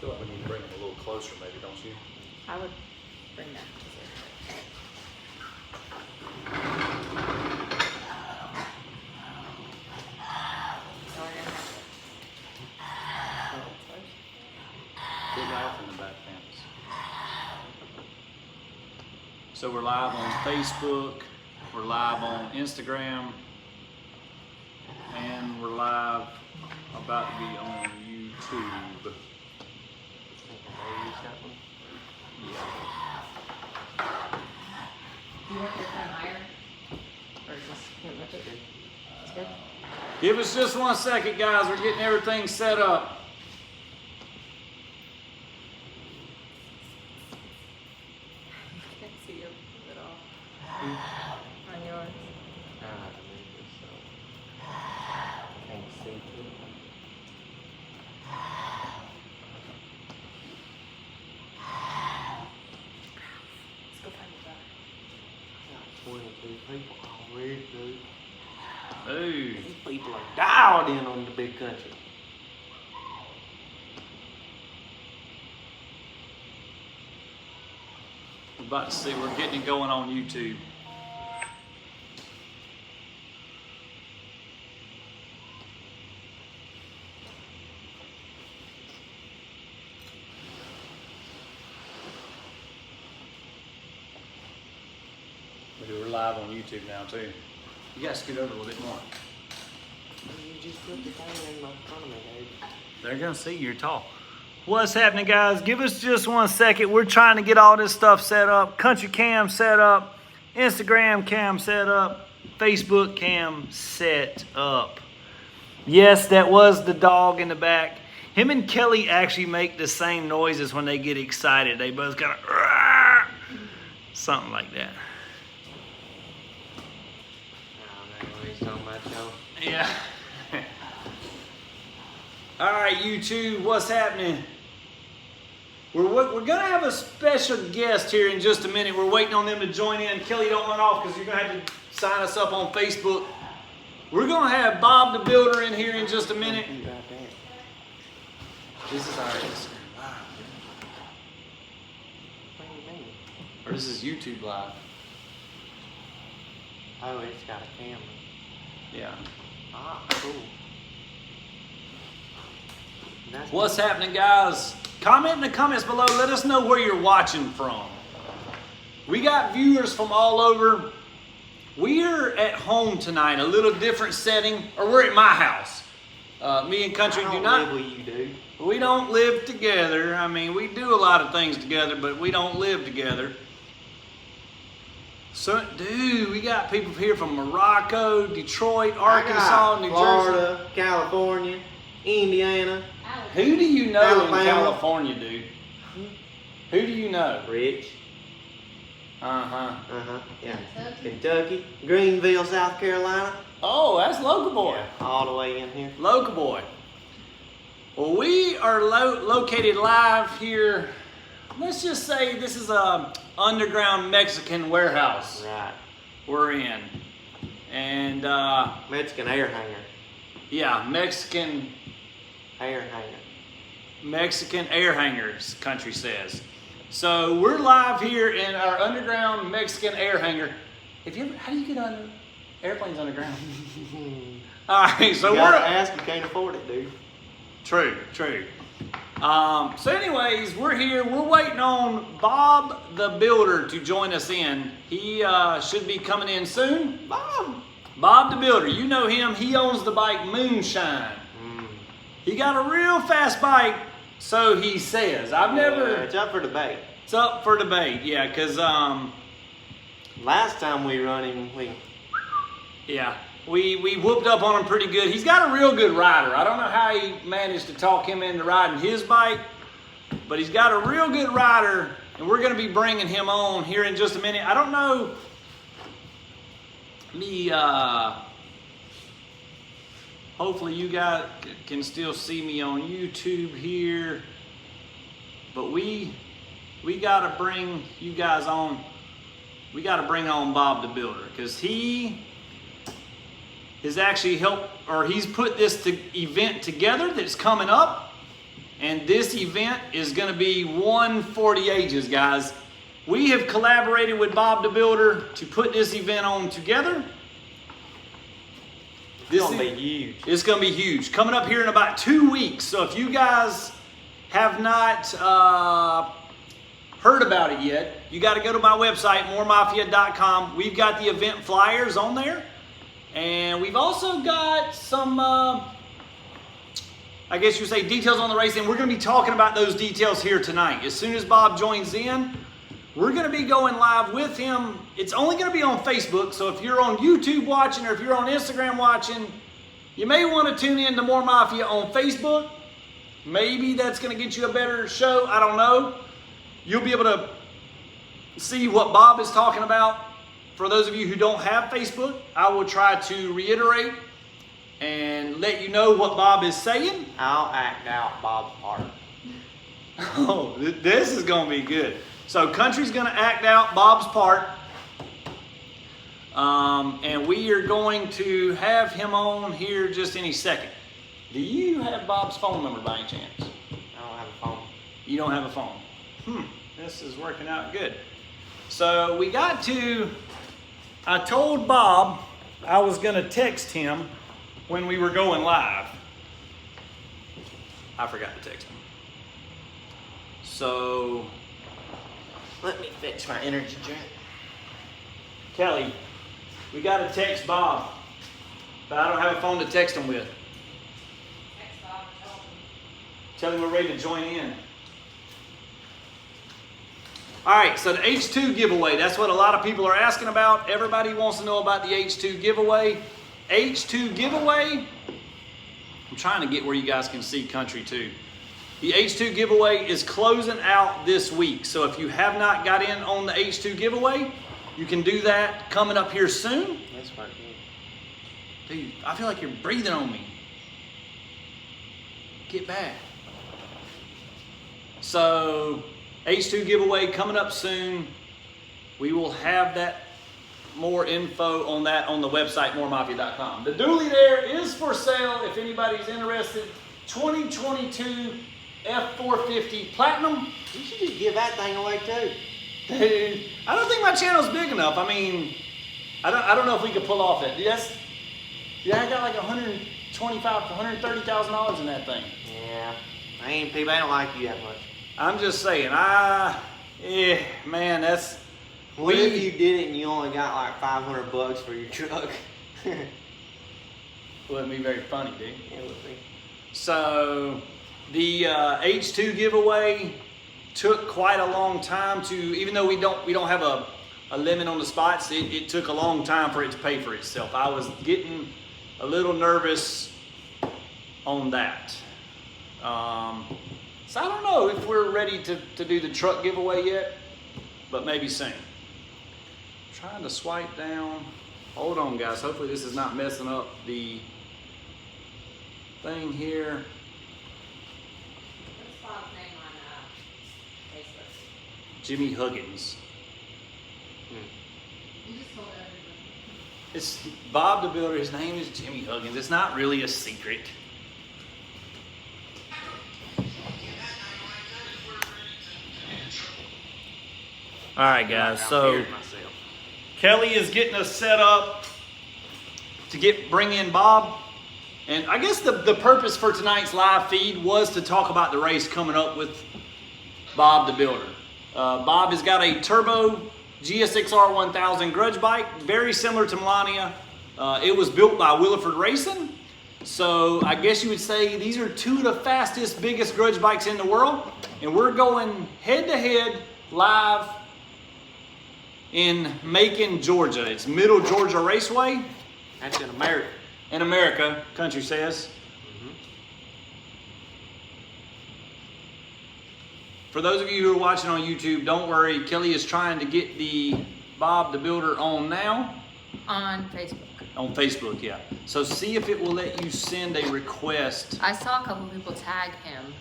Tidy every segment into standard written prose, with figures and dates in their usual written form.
feel like we need to bring them a little closer, maybe, don't you? I would bring that closer. So we're gonna have to. Get off in the back fence. So we're live on Facebook, we're live on Instagram, and we're live about to be on YouTube. Yeah. You want this one higher? Or just can't lift it? It's good. Give us just 1 second, guys. We're getting everything set up. Can't see you at all. On yours. Can't see too. Let's go find the dog. 22 people already, dude. Ooh. These people are dialed in on the big country. We're about to see, we're getting it going on YouTube. We're live on YouTube now too. You gotta scoot over a little bit more. You just put the thing in front of me, dude. They're gonna see you're tall. What's happening, guys? Give us just 1 second. We're trying to get all this stuff set up. Country cam set up. Instagram cam set up. Facebook cam set up. Yes, that was the dog in the back. Him and Kelly actually make the same noises when they get excited. They both kind of something like that. I don't know what he's talking about, Joe. Yeah. All right, YouTube, what's happening? We're gonna have a special guest here in just a minute. We're waiting on them to join in. Kelly, don't run off because you're gonna have to sign us up on Facebook. We're gonna have Bob the Builder in here in just a minute. You right there. This is our Instagram live, What do you mean? or this is YouTube live. Oh, it's got a camera. Yeah. Ah, cool. That's What's happening, guys? Comment in the comments below. Let us know where you're watching from. We got viewers from all over. We're at home tonight, a little different setting, or we're at my house. Me and Country I do don't not. live with you, dude. We don't live together. I mean, we do a lot of things together, but we don't live together. So, dude, we got people here from Morocco, Detroit, Arkansas, New Jersey. Florida, California, Indiana, Who do you know Alabama. in California, dude? Who do you know? Rich. Uh-huh. Yeah. Kentucky, Greenville, South Carolina. Oh, that's local boy. All the way in here. Local boy. Well, we are located live here. Let's just say this is a underground Mexican warehouse Right. we're in. And, Mexican air hanger. yeah, Mexican Air hanger. air hangers, Country says. So we're live here in our underground Mexican air hanger. How do you get under airplanes underground? All right, so You gotta we're ask, you can't afford it, dude. true. So anyways, we're here. We're waiting on Bob the Builder to join us in. He should be coming in soon. Bob the Builder, you know him. He owns the bike Moonshine. He got a real fast bike, so he says. I've never. It's up for debate. It's up for debate, yeah, because Last time we run him, we whooped up on him pretty good. He's got a real good rider. I don't know how he managed to talk him into riding his bike, but he's got a real good rider, and we're going to be bringing him on here in just a minute. I don't know. Hopefully you guys can still see me on YouTube here, but we got to bring you guys on. We got to bring on Bob the Builder because he has actually helped, or he's put this event together that's coming up, And this event is going to be one for the ages, guys. We have collaborated with Bob the Builder to put this event on together. It's going to be huge. It's going to be huge. Coming up here in about 2 weeks. So if you guys have not heard about it yet, you got to go to my website, moremafia.com. We've got the event flyers on there. And we've also got some, I guess you say, details on the race. And we're going to be talking about those details here tonight. As soon as Bob joins in, we're going to be going live with him. It's only going to be on Facebook, so if you're on YouTube watching or if you're on Instagram watching, you may want to tune in to More Mafia on Facebook. Maybe that's going to get you a better show. I don't know. You'll be able to see what Bob is talking about. For those of you who don't have Facebook, I will try to reiterate and let you know what Bob is saying. I'll act out Bob's part. Oh, this is going to be good. So Country's going to act out Bob's part. And we are going to have him on here just any second. Do you have Bob's phone number by any chance? I don't have a phone. You don't have a phone. This is working out good. So we got to, I told Bob I was going to text him when we were going live. I forgot to text him. So Let me fetch my energy drink. Kelly, we got to text Bob, but I don't have a phone to text him with. Text Bob, Tell him we're ready to join in. All right, so the H2 giveaway, that's what a lot of people are asking about. Everybody wants to know about the H2 giveaway. H2 giveaway, I'm trying to get where you guys can see Country too. The H2 giveaway is closing out this week. So if you have not got in on the H2 giveaway, you can do that coming up here soon. That's right. Dude, I feel like you're breathing on me. Get back. So, H2 giveaway coming up soon. We will have that more info on that on the website, moremafia.com. The dually there is for sale if anybody's interested. 2022 F450 Platinum. You should just give that thing away too. Dude, I don't think my channel's big enough. I mean, I don't know if we could pull off it. Yes, yeah, I got like $125,000 to $130,000 in that thing. Yeah, people ain't like you that much. I'm just saying, man, that's. What if you did it and you only got like $500 for your truck? Wouldn't be very funny, dude. It would be. So, the H2 giveaway took quite a long time to, even though we don't have a limit on the spots, it took a long time for it to pay for itself. I was getting a little nervous on that. So I don't know if we're ready to do the truck giveaway yet, but maybe soon. Trying to swipe down. Hold on, guys. Hopefully this is not messing up the thing here. What's Bob's name on Facebook? Jimmy Huggins. You just told everybody. It's Bob the Builder. His name is Jimmy Huggins. It's not really a secret. All right, guys. So Kelly is getting us set up to bring in Bob. And I guess the purpose for tonight's live feed was to talk about the race coming up with Bob the Builder. Bob has got a turbo GSX-R 1000 grudge bike, very similar to Melania. It was built by Williford Racing. So I guess you would say these are two of the fastest, biggest grudge bikes in the world. And we're going head-to-head live in Macon, Georgia. It's Middle Georgia Raceway. That's in America. In America, Country says. For those of you who are watching on YouTube, don't worry. Kelly is trying to get the Bob the Builder on now. On Facebook. On Facebook, yeah. So see if it will let you send a request. I saw a couple people tag him.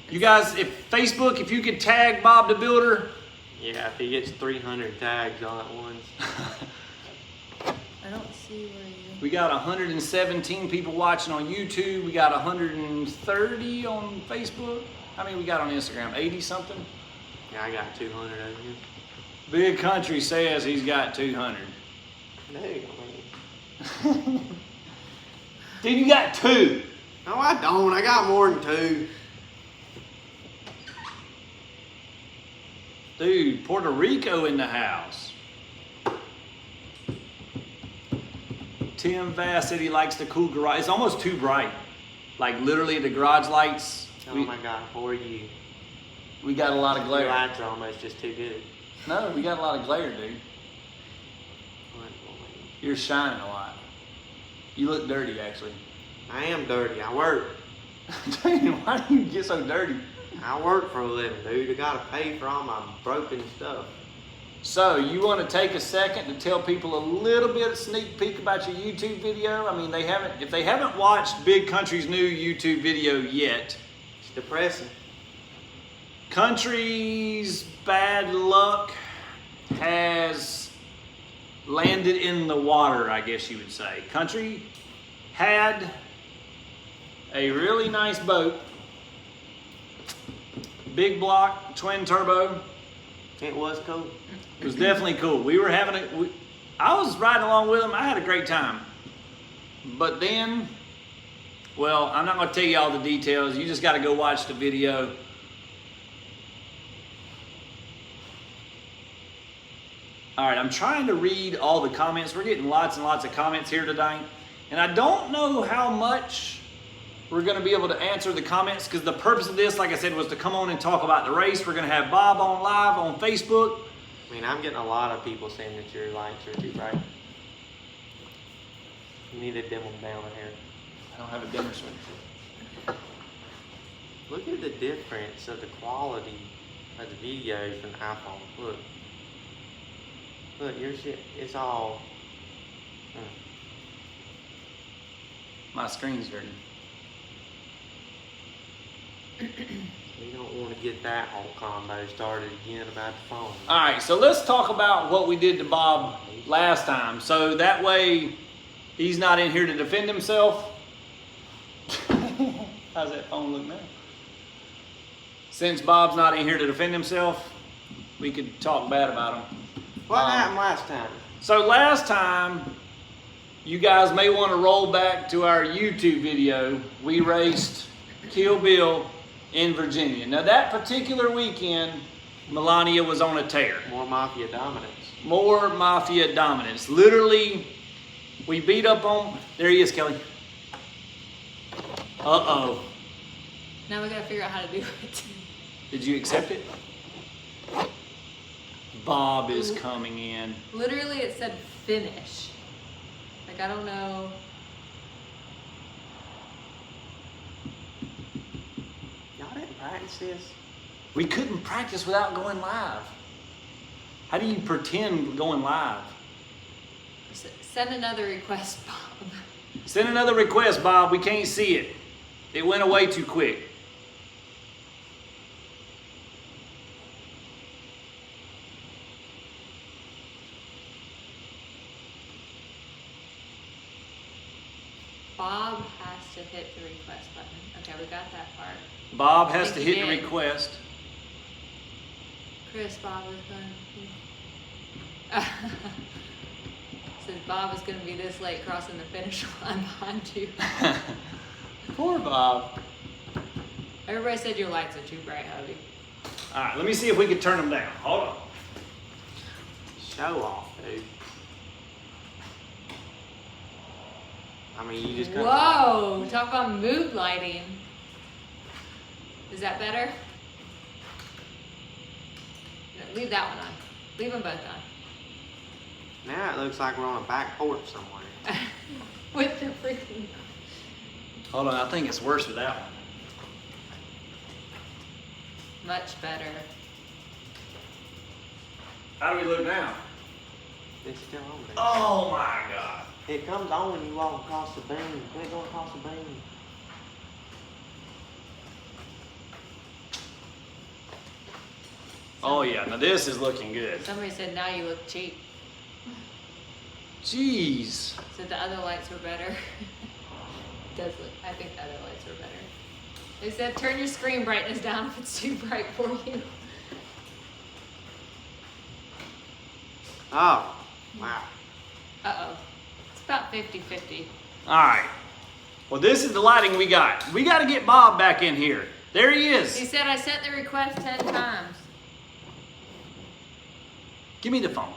You guys, if Facebook, if you could tag Bob the Builder. Yeah, if he gets 300 tags all at once. I don't see where you... We got 117 people watching on YouTube. We got 130 on Facebook. How many we got on Instagram? 80 something? Yeah, I got 200 over here. Big Country says he's got 200. No, I mean. Dude, you got 2. No, I don't. I got more than 2. Dude, Puerto Rico in the house. Tim Vass said he likes the cool garage. It's almost too bright. Like literally the garage lights. Oh my God, for you. We got a lot of Your glare. lights are almost just too good. No, we got a lot of glare, dude. You're shining a lot. You look dirty, actually. I am dirty. I work. Dude, why do you get so dirty? I work for a living, dude. I gotta pay for all my broken stuff. So, you want to take a second to tell people a little bit of sneak peek about your YouTube video? I mean, if they haven't watched Big Country's new YouTube video yet, It's depressing. Country's bad luck has landed in the water, I guess you would say. Country had a really nice boat, big block, twin turbo. It was cool. It was definitely cool. We were having I was riding along with him. I had a great time. But then, well, I'm not going to tell you all the details. You just got to go watch the video. All right, I'm trying to read all the comments. We're getting lots and lots of comments here today. And I don't know how much we're going to be able to answer the comments because the purpose of this, like I said, was to come on and talk about the race. We're going to have Bob on live on Facebook. I mean, I'm getting a lot of people saying that your lights are too bright. You need to dim them down in here. I don't have a dimmer switch. Look at the difference of the quality of the videos from the iPhone. Look. Look, your shit, it's all... My screen's dirty. We don't want to get that whole combo started again about the phone. All right, so let's talk about what we did to Bob last time. So that way he's not in here to defend himself. How's that phone look now? Since Bob's not in here to defend himself, we could talk bad about him. What happened last time? So last time, you guys may want to roll back to our YouTube video. We raced Kill Bill in Virginia. Now that particular weekend, Melania was on a tear. More Mafia dominance. More Mafia dominance. Literally, we beat up on... There he is, Kelly. Uh-oh. Now we gotta figure out how to do it. Did you accept it? Bob is coming in. Literally, it said finish. Like, I don't know. Y'all didn't practice this? We couldn't practice without going live. How do you pretend going live? Send another request, Bob. Send another request, Bob. We can't see it. It went away too quick. Bob has to hit the request button. Okay, we got that part. Bob has to think he hit the did. request. Chris, Bob is going to... Says Bob is going to be this late crossing the finish line behind you. Poor Bob. Everybody said your lights are too bright, hubby. All right, let me see if we can turn them down. Hold on. Show off, dude. I mean, you just kind of... Whoa! Talk about mood lighting. Is that better? No, leave that one on. Leave them both on. Now it looks like we're on a back porch somewhere. With the freaking... Hold on, I think it's worse with that one. Much better. How do we look now? It's still on there. Oh my God. It comes on when you walk across the beam. Quit going across the beam. Oh yeah, now this is looking good. Somebody said now you look cheap. Jeez. Said the other lights were better. Does look. I think the other lights were better. They said turn your screen brightness down if it's too bright for you. Oh, wow. Uh-oh. It's about 50-50. All right. Well, this is the lighting we got. We got to get Bob back in here. There he is. He said I sent the request 10 times. Give me the phone.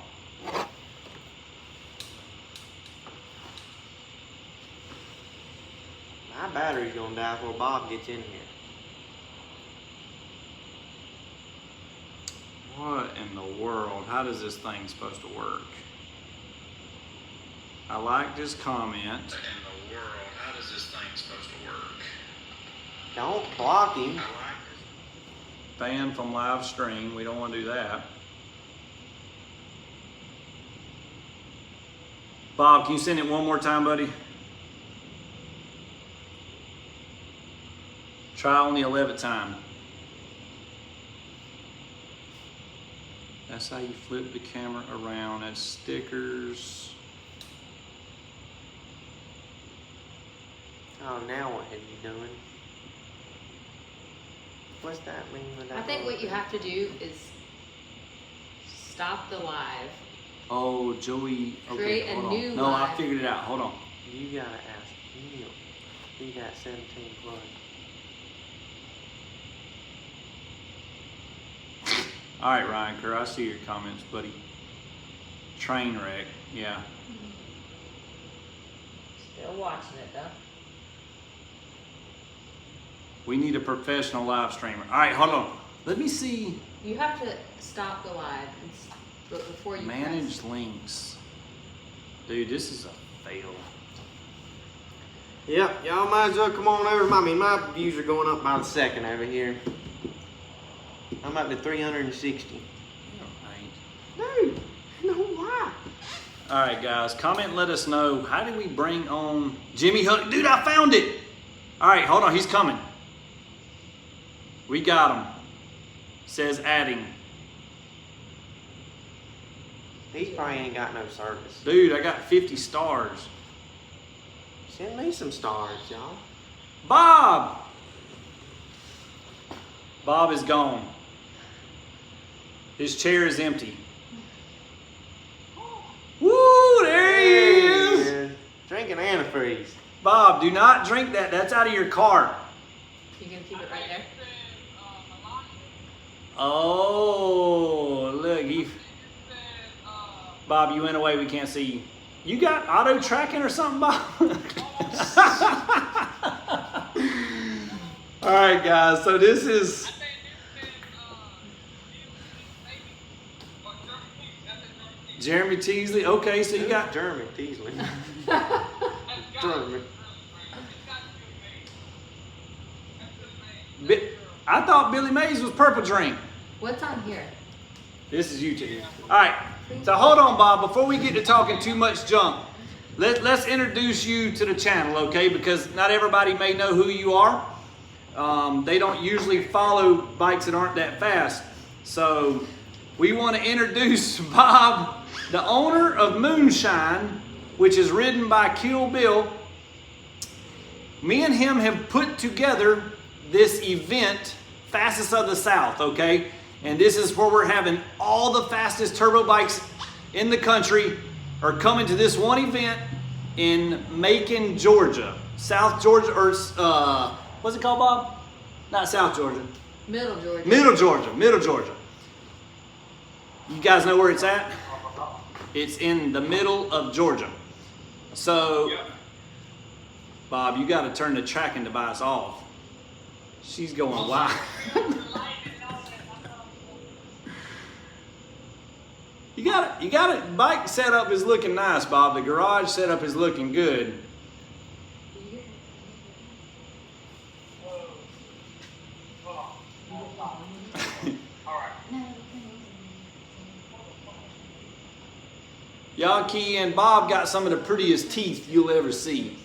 My battery's gonna die before Bob gets in here. What in the world? How does this thing supposed to work? I like this comment. What in the world? How does this thing supposed to work? Don't block him. I like this. Ban from live stream. We don't want to do that. Bob, can you send it one more time, buddy? Try on the 11th time. That's how you flip the camera around. That's stickers. Oh, now what have you done? What's that mean with that? I think what you have to do is stop the live. Oh, Joey. Okay, Create a hold on. new No, I live. figured it out. Hold on. You gotta ask him. He got 17 plus. All right, Ryan Kerr, I see your comments, buddy. Train wreck. Yeah. Still watching it though. We need a professional live streamer. All right, hold on. Let me see. You have to stop the live before you Manage links. Dude, this is a fail. Yep, y'all might as well come on over. I mean, my views are going up by the second over here. I'm up to 360. Dude, no why? All right, guys, comment and let us know, how do we bring on Jimmy Hook? Dude, I found it. All right, hold on, he's coming. We got him. Says adding. He's probably ain't got no service. Dude, I got 50 stars. Send me some stars, y'all. Bob! Bob is gone. His chair is empty. Woo, there he is. Drinking antifreeze. Bob, do not drink that. That's out of your car. You gonna keep it right there? Oh, look. Bob, you went away. We can't see you. You got auto tracking or something, Bob? All right, guys. So this is... Jeremy Teasley. Okay, so you got... Jeremy Teasley. Jeremy. I thought Billy Mays was Purple Drink. What's on here? This is YouTube. All right, so hold on, Bob. Before we get to talking too much junk, let's introduce you to the channel, okay? Because not everybody may know who you are. They don't usually follow bikes that aren't that fast. So we want to introduce Bob, the owner of Moonshine, which is ridden by Kill Bill. Me and him have put together this event, Fastest of the South, okay? And this is where we're having all the fastest turbo bikes in the country are coming to this one event in Macon, Georgia. South Georgia, or what's it called, Bob? Not South Georgia. Middle Georgia. Middle Georgia, Middle Georgia. You guys know where it's at? It's in the middle of Georgia. So, Bob, you got to turn the tracking device off. She's going wild. You got it. Bike setup is looking nice, Bob. The garage setup is looking good. Y'all key in. Bob got some of the prettiest teeth you'll ever see.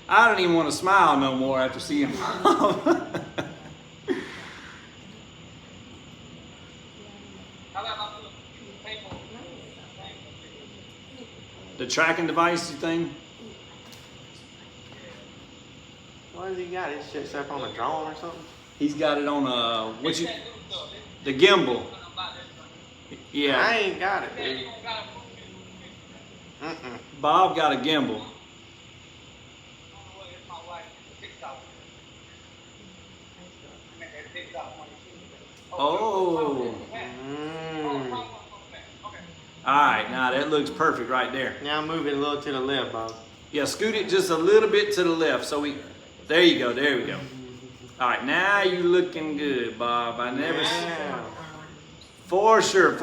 I don't even want to smile no more after seeing Bob. The tracking device thing? What has he got? His shit's up on a drone or something? He's got it on the gimbal. Yeah. I ain't got it, dude. Bob got a gimbal. Oh. Alright, now that looks perfect right there. Now move it a little to the left, Bob. Yeah, scoot it just a little bit to the left. So there you go, there we go. Alright, now you looking good, Bob. Yeah. For sure.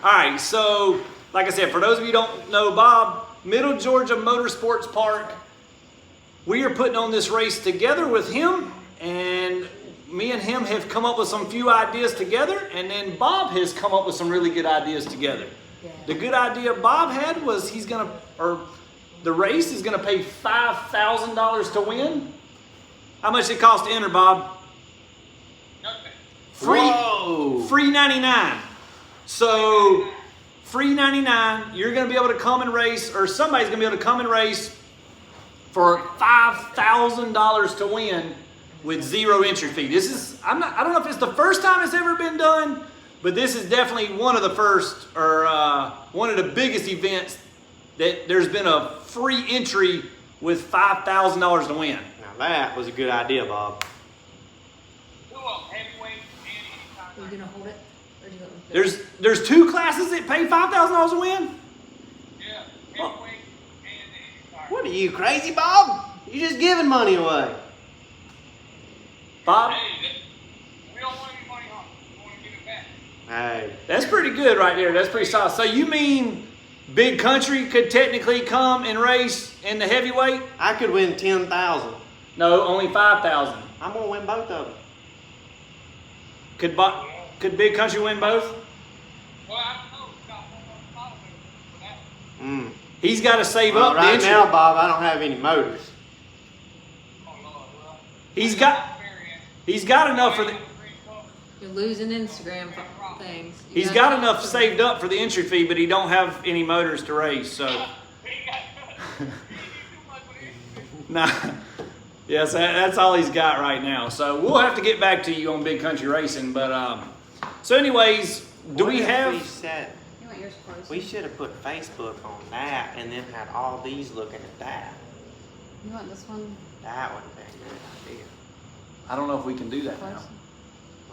Alright, so like I said, for those of you who don't know Bob, Middle Georgia Motorsports Park, we are putting on this race together with him, and me and him have come up with some few ideas together, and then Bob has come up with some really good ideas together. Yeah. The good idea Bob had was the race is gonna pay $5,000 to win. How much it cost to enter, Bob? Nothing. Free 99. So free 99, you're gonna be able to come and race, or somebody's gonna be able to come and race for $5,000 to win with zero entry fee. This is, I don't know if it's the first time it's ever been done, but this is definitely one of the first, or one of the biggest events that there's been a free entry with $5,000 to win. Now that was a good idea, Bob. Are you gonna hold it? Or do you want me to put it? There's two classes that pay $5,000 to win? Yeah, heavyweight and the What are you, crazy, Bob? You're just giving money away. Bob? Hey, we don't want any money, huh? We want to give it back. Hey. That's pretty good right there. That's pretty solid. So you mean Big Country could technically come and race in the heavyweight? I could win 10,000. No, only 5,000. I'm gonna win both of them. Could Big Country win both? Well, I don't know. We've got one more spot available for that. He's got to save Well, up the right entry. now, Bob, I don't have any motors. Oh, Lord, well. He's got enough for the. You're losing Instagram things. You He's gotta- got enough saved up for the entry fee, but he don't have any motors to race. So, nah. Yes, that's all he's got right now. So we'll have to get back to you on Big Country Racing. But so, anyways, do What we if have? We said You want yours close? we should have put Facebook on that and then had all these looking at that. You want this one That would have been a good idea. I don't know if we can do that close? now.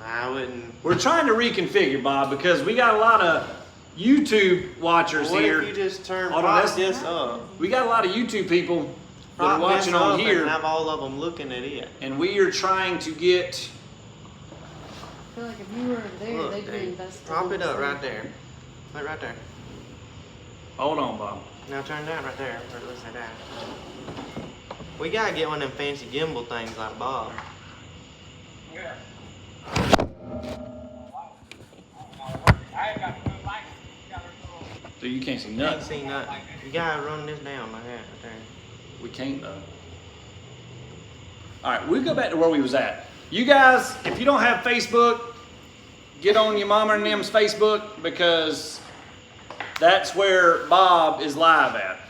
I wouldn't. We're trying to reconfigure, Bob, because we got a lot of YouTube watchers What here. if you just turn Hold on, prop this up? We got a lot of YouTube people that are Prop watching this on up here, and have all of them looking at it. and we are trying to get. I feel like if you were there, Look, they'd be dude, invested. prop in it up the right same. there. Like right there. Hold on, Bob. Now turn that right there. Or listen to that. We gotta get one of them fancy gimbal things like Bob. Yeah. I ain't got good lights. You got a little. So you can't see Can't nothing. see nothing. You gotta run this down like that right there. We can't though. All right, we'll go back to where we was at. You guys, if you don't have Facebook, get on your mama and them's Facebook, because that's where Bob is live at.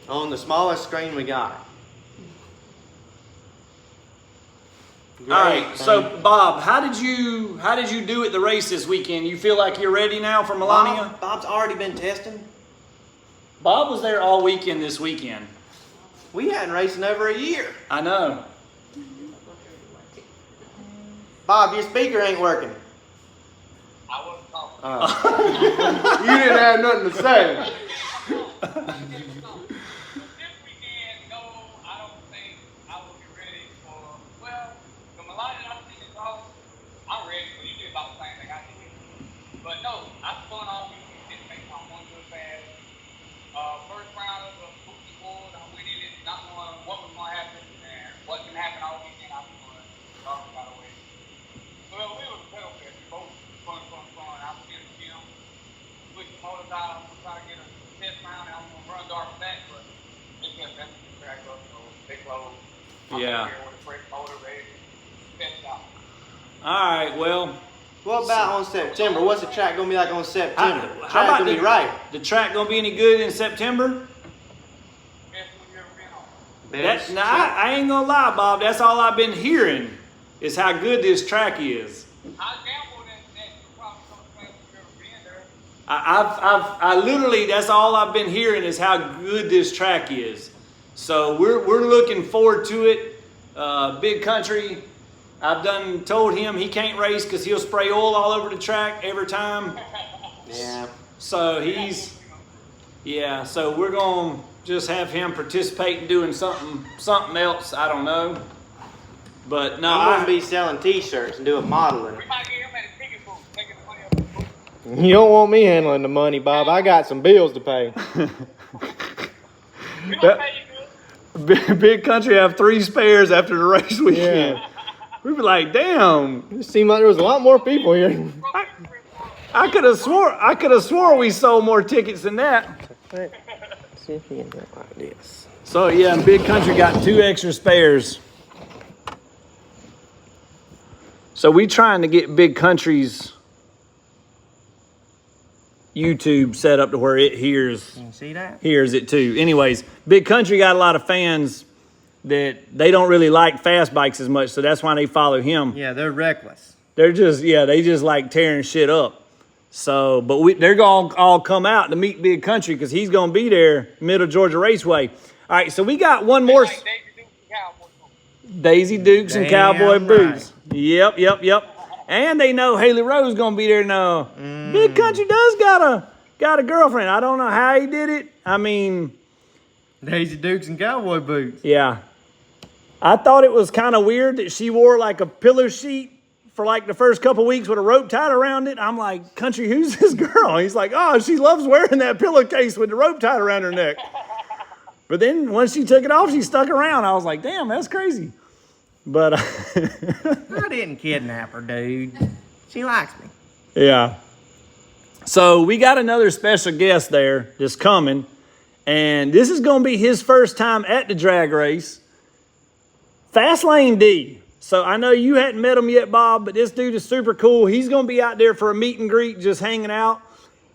On the smallest screen we got. All right, Great, so thank you. Bob, how did you do at the race this weekend? You feel like you're ready now for Melania? Bob's already been testing. Bob was there all weekend this weekend. We hadn't raced in over a year. I know. Bob, your speaker ain't working. I wasn't talking. You didn't have nothing to say. This weekend, no, I don't think I will be ready for. Well, the Melania that I think is off. I'm ready for. You do about the same thing I did. But no, I spun all weekend. Didn't make my one good pass. First round of the booty board, I went in it not knowing what was going to happen and what can happen all weekend. I was going to by the way. Well, we were pedal fest. Both fun. I was in the gym. Switched the motors out. I'm trying to get a test round and I'm going to run dark back, but they kept messing the track up, so they closed. Yeah. I'm here with a brake motor ready to test out. All right, well, What about on September? What's the track gonna be like on September? how Track about gonna be right. the track gonna be any good in September? Best one you ever been on. Best Now, I ain't gonna lie, Bob. That's all I've been hearing is how good this track is. I gambled that you probably come to class if you've ever been there. I literally, that's all I've been hearing is how good this track is. So we're looking forward to it. Big Country, I've told him he can't race because he'll spray oil all over the track every time. Yeah. So so we're gonna just have him participate in doing something else. I don't know. But no, I'm gonna be selling T-shirts and doing modeling. We might get him at a ticket booth, taking the money up the booth. You don't want me handling the money, Bob. I got some bills to pay. We gonna pay you good. Big Country have 3 spares after the race weekend. We'd be like, damn. It seemed like there was a lot more people here. I could have swore we sold more tickets than that. Let's see if you can do it like this. So yeah, and Big Country got 2 extra spares. So we trying to get Big Country's YouTube set up to where it hears You see that? it too. Anyways, Big Country got a lot of fans that they don't really like fast bikes as much, so that's why they follow him. Yeah, they're reckless. They're just they just like tearing shit up. So, but they're gonna all come out to meet Big Country because he's gonna be there, Middle Georgia Raceway. All right, so we got one more. Like Daisy Dukes and Damn cowboy right. boots. Yep. And they know Haley Rose gonna be there now. Big Country does got a girlfriend. I don't know how he did it. I mean, Daisy Dukes and cowboy boots. yeah. I thought it was kind of weird that she wore like a pillow sheet for like the first couple weeks with a rope tied around it. I'm like, Country, who's this girl? He's like, oh, she loves wearing that pillowcase with the rope tied around her neck. But then once she took it off, she stuck around. I was like, damn, that's crazy. But I didn't kidnap her, dude. She likes me. yeah. So we got another special guest there that's coming. And this is going to be his first time at the drag race. Fastlane D. So I know you hadn't met him yet, Bob, but this dude is super cool. He's going to be out there for a meet and greet, just hanging out.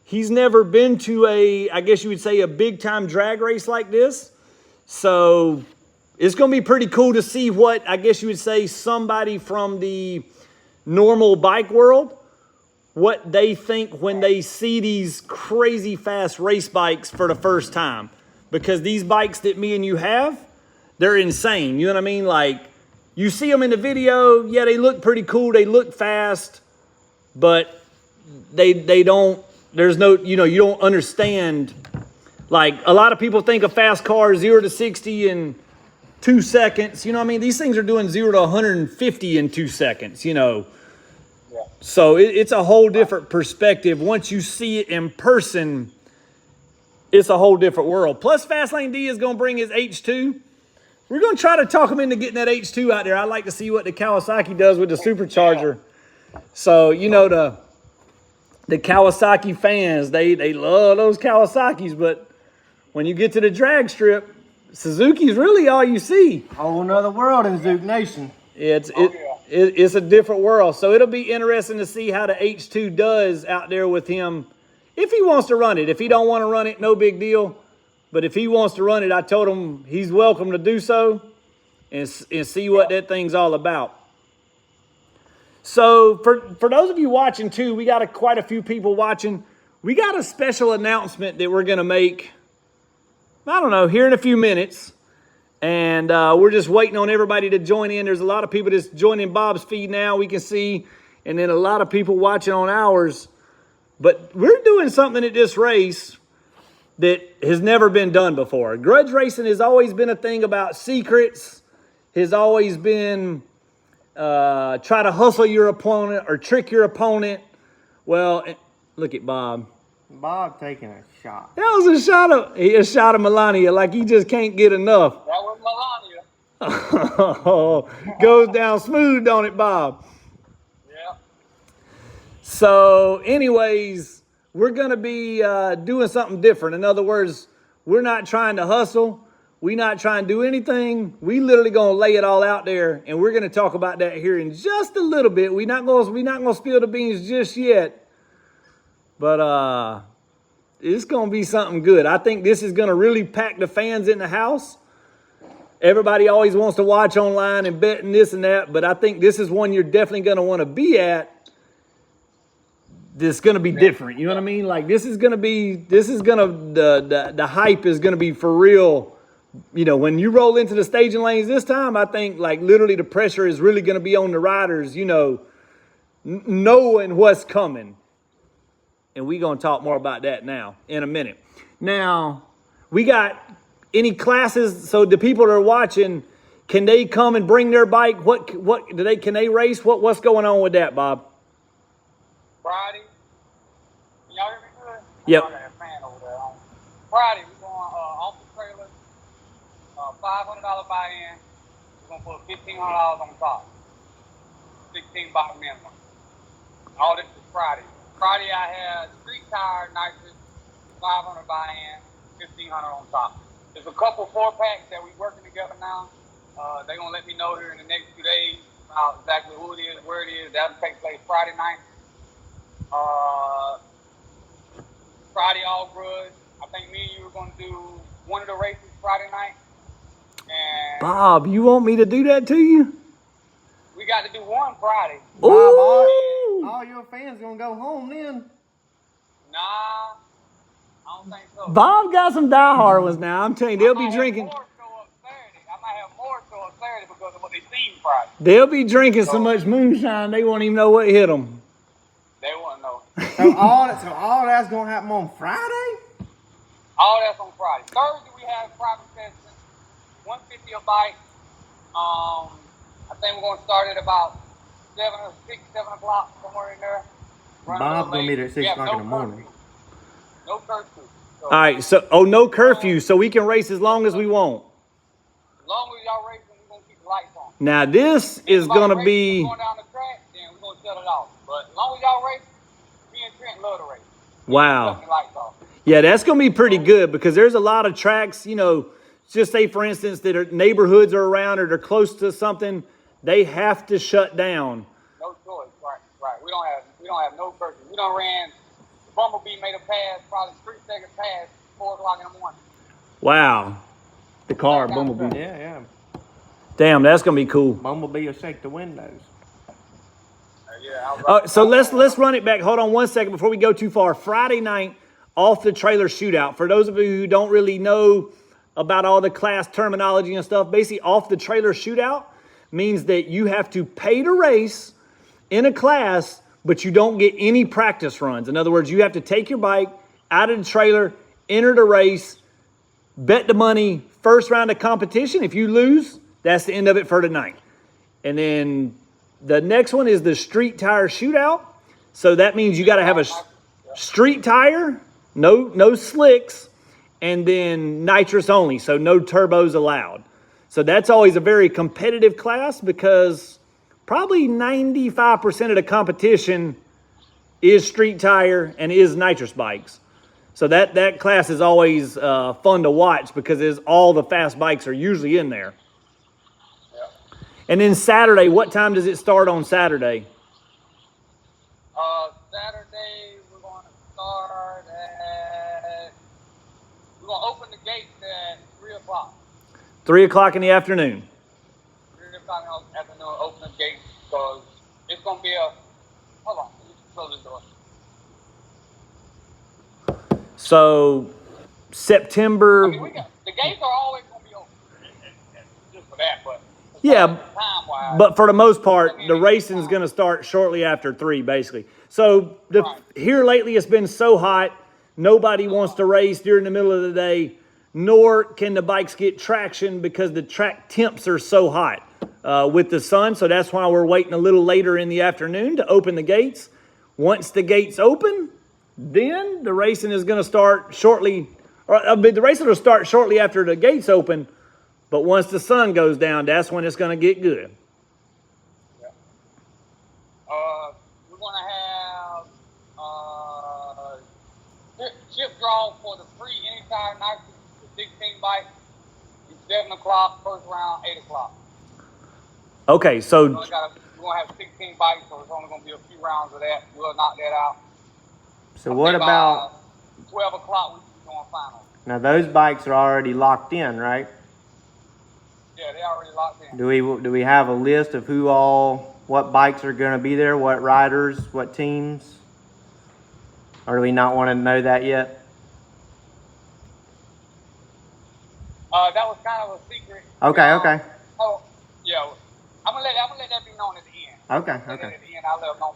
He's never been to I guess you would say, a big-time drag race like this. So it's going to be pretty cool to see what, I guess you would say, somebody from the normal bike world, what they think when they see these crazy fast race bikes for the first time. Because these bikes that me and you have, they're insane. You know what I mean? Like, you see them in the video, yeah, they look pretty cool, they look fast, but they don't, there's no, you don't understand. Like, a lot of people think a fast car is 0 to 60 in 2 seconds. You know what I mean? These things are doing 0 to 150 in 2 seconds, Yeah. So it's a whole different perspective. Once you see it in person, it's a whole different world. Plus, Fastlane D is going to bring his H2. We're going to try to talk him into getting that H2 out there. I'd like to see what the Kawasaki does with the supercharger. So, the Kawasaki fans, they love those Kawasaki's, but when you get to the drag strip, Suzuki's really all you see. Whole nother world in Zook Nation. It's a different world. So it'll be interesting to see how the H2 does out there with him. If he wants to run it. If he don't want to run it, no big deal. But if he wants to run it, I told him he's welcome to do so and see what that thing's all about. So for those of you watching too, we got quite a few people watching. We got a special announcement that we're going to make, I don't know, here in a few minutes. And we're just waiting on everybody to join in. There's a lot of people that's joining Bob's feed now, we can see. And then a lot of people watching on ours. But we're doing something at this race that has never been done before. Grudge racing has always been a thing about secrets. Has always been try to hustle your opponent or trick your opponent. Well, look at Bob. Bob taking a shot. That was a shot of Melania, like he just can't get enough. That was Melania. Oh, goes down smooth, don't it, Bob? Yeah. So, anyways, we're going to be doing something different. In other words, we're not trying to hustle. We're not trying to do anything. We literally going to lay it all out there, and we're going to talk about that here in just a little bit. We're not going to spill the beans just yet. But it's going to be something good. I think this is going to really pack the fans in the house. everybody always wants to watch online and bet and this and that, but I think this is one you're definitely going to want to be at. This is going to be different. You know what I mean? Like the hype is going to be for real. You know, when you roll into the staging lanes this time, I think like literally the pressure is really going to be on the riders, you know, knowing what's coming. And we're going to talk more about that now in a minute. Now, we got any classes, so the people that are watching, can they come and bring their bike? Can they race? What's going on with that, Bob? Friday. Can y'all hear me good? Yep. I got a fan over there. Friday, we're going off the trailer, $500 buy-in. We're going to put $1,500 on top. 16 bike minimum. All this is Friday. Friday, I had street tire nitrous, 500 buy-in, 1,500 on top. There's a couple 4-packs that we're working together now. They're going to let me know here in the next 2 days about exactly who it is, where it is. That'll take place Friday night. Friday all grudge. I think me and you were going to do one of the races Friday night. And Bob, you want me to do that to you? we got to do one Friday. Bob, Ooh. all your fans gonna go home then. Nah, I don't think so. Bob got some diehard ones now. I'm telling you, they'll be drinking. I might have more show up Saturday because of what they seen Friday. They'll be drinking so much moonshine they won't even know what hit them. They won't know. So all that's gonna happen on Friday? All that's on Friday. Thursday we have private session, 150 a bike. I think we're gonna start at about 7 o'clock, somewhere in there. Bob's gonna be there at 6 o'clock in the morning. No curfew. So, All right, so no curfew, so we can race as long as we want. as long as y'all racing, we're gonna keep the lights on. Now this is gonna be. Going down the track, then we're gonna shut it off. But as long as y'all race, me and Trent love to race. Wow. Shut the lights off. Yeah, that's going to be pretty good because there's a lot of tracks, you know, just say, for instance, that are neighborhoods are around or they're close to something, they have to shut down. No choice, right. We don't have no curfew. We done ran, Bumblebee made a pass, probably 3 seconds past 4 o'clock in the morning. Wow. The car, Bumblebee. Yeah. Damn, that's going to be cool. Bumblebee will shake the windows. So let's run it back. Hold on 1 second before we go too far. Friday night, off the trailer shootout. For those of you who don't really know about all the class terminology and stuff, basically off the trailer shootout means that you have to pay to race in a class, but you don't get any practice runs. In other words, you have to take your bike out of the trailer, enter the race, bet the money, first round of competition. If you lose, that's the end of it for tonight. And then the next one is the street tire shootout. So that means you got to have a street tire, no slicks, and then nitrous only. So no turbos allowed. So that's always a very competitive class because probably 95% of the competition is street tire and is nitrous bikes. So that class is always fun to watch because all the fast bikes are usually in there. And then Saturday, what time does it start on Saturday? Saturday, we're going to open the gates at 3 o'clock. 3 o'clock in the afternoon. 3 o'clock in the afternoon, open the gates because it's going to be hold on, let me close this door. So September. I mean, the gates are always going to be open. Just for that, but. Yeah, but for the most part, the racing is going to start shortly after 3, basically. So here lately, it's been so hot, nobody wants to race during the middle of the day, nor can the bikes get traction because the track temps are so hot with the sun. So that's why we're waiting a little later in the afternoon to open the gates. Once the gates open, then the racing is going to start shortly. The racing will start shortly after the gates open. But once the sun goes down, that's when it's going to get good. Yeah. We're going to have chip draw for the free anytime nitrous, the 16 bikes. It's 7 o'clock, first round, 8 o'clock. Okay, so. We're going to have 16 bikes, so it's only going to be a few rounds of that. We'll knock that out. So what about 12 o'clock, we should be going final. Now those bikes are already locked in, right? Yeah, they already locked in. Do we have a list of what bikes are going to be there, what riders, what teams? Or do we not want to know that yet? That was kind of a secret. Okay, okay. Oh, yeah. I'm gonna let that be known at the end. Okay, At okay. the end, I'll let them know.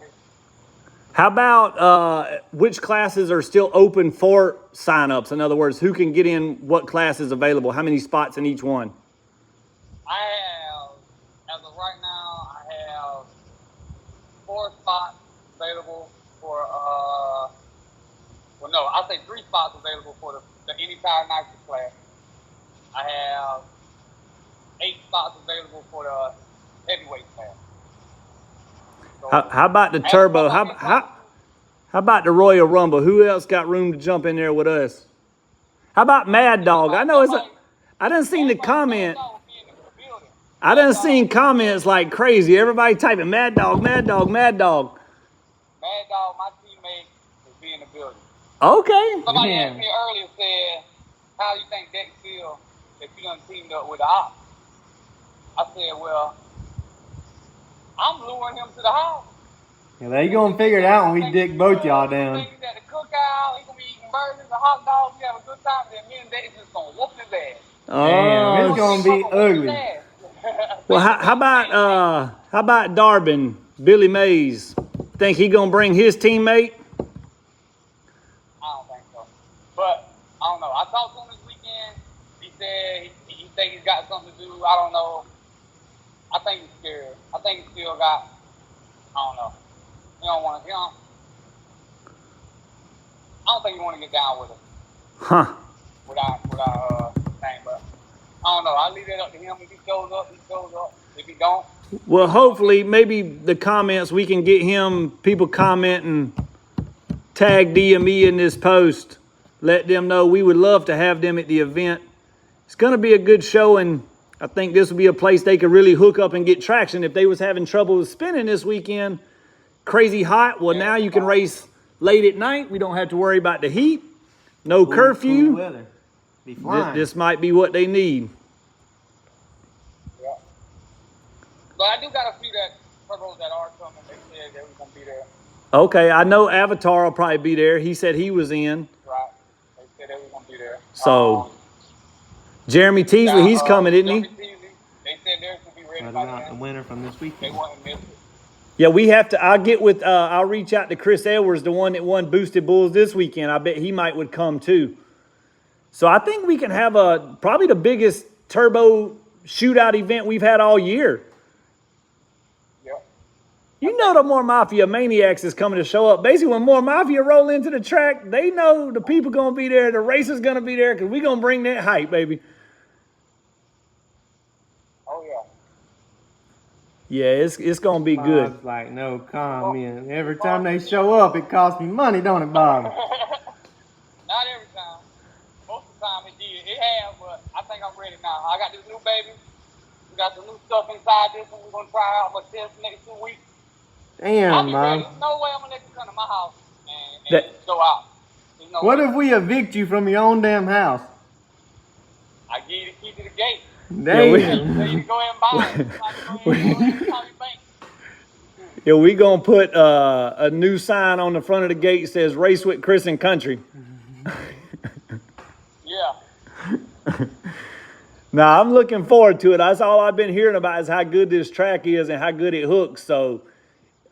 How about which classes are still open for signups? In other words, who can get in what class is available? How many spots in each one? I have, as of right now, I have 4 spots available for, well, no, I'll say 3 spots available for the Anytime Nicer class. I have 8 spots available for the heavyweight class. So, How about the Turbo? How about the Royal Rumble? Who else got room to jump in there with us? How about Mad Dog? I know I done seen the comment. I done seen comments like crazy. Everybody typing Mad Dog, Mad Dog, Mad Dog. Mad Dog, my teammate, will be in the building. Okay. Somebody asked me earlier, said, how do you think Dex feel if you done teamed up with the Ops? I said, well, I'm luring him to the house. Yeah, they gonna figure it out when we dick both y'all down. He's at the cookout, he's gonna be eating burgers and hot dogs, we have a good time, and then me and Dex just gonna whoop his ass. Damn, it's gonna be ugly. Well, how about Darbin, Billy Mays? Think he gonna bring his teammate? I don't think so. But I don't know. I talked to him this weekend. He said he think he's got something to do. I don't know. I think he's scared. I think he still got. I don't know. He don't want to. I don't think he want to get down with us. Huh. Without thing, but I don't know. I leave that up to him. If he shows up, he shows up. If he don't. Well, hopefully, maybe the comments, we can get him, people commenting, tag DME in this post, let them know we would love to have them at the event. It's going to be a good show, and I think this will be a place they could really hook up and get traction. If they was having trouble with spinning this weekend, crazy hot, well, now you can race late at night. We don't have to worry about the heat, no curfew. Cool weather. Be flying. This might be what they need. But I do got a few turbos that are coming. They said they were gonna be there. Okay, I know Avatar will probably be there. He said he was in. Right. They said they were gonna be there. So, Jeremy Teasley, he's coming, isn't he? They said they're gonna be ready But by not the then. winner from this They weekend. wouldn't miss it. Yeah, we have to. I'll reach out to Chris Edwards, the one that won Boosted Bulls this weekend. I bet he would come too. So I think we can have probably the biggest turbo shootout event we've had all year. Yep. You know the More Mafia Maniacs is coming to show up. Basically, when More Mafia roll into the track, they know the people going to be there, the racers going to be there, because we going to bring that hype, baby. Oh yeah. Yeah, it's going to be good. Bob's like, no comment. Every time they show up, it costs me money, don't it, Bob? Not every time. Most of the time it did. It has, but I think I'm ready now. I got this new baby. We got some new stuff inside this one. We're gonna try out my test next 2 weeks. I'll Damn, be Bob. ready. There's no way I'm gonna let you come to my house and go out. There's no What way. if we evict you from your own damn house? I give you the key to the gate. Damn. So you can go ahead and buy it. Go ahead and call your bank. Yeah, we going to put a new sign on the front of the gate that says Race with Chris and Country. Yeah. Now, I'm looking forward to it. That's all I've been hearing about is how good this track is and how good it hooks. So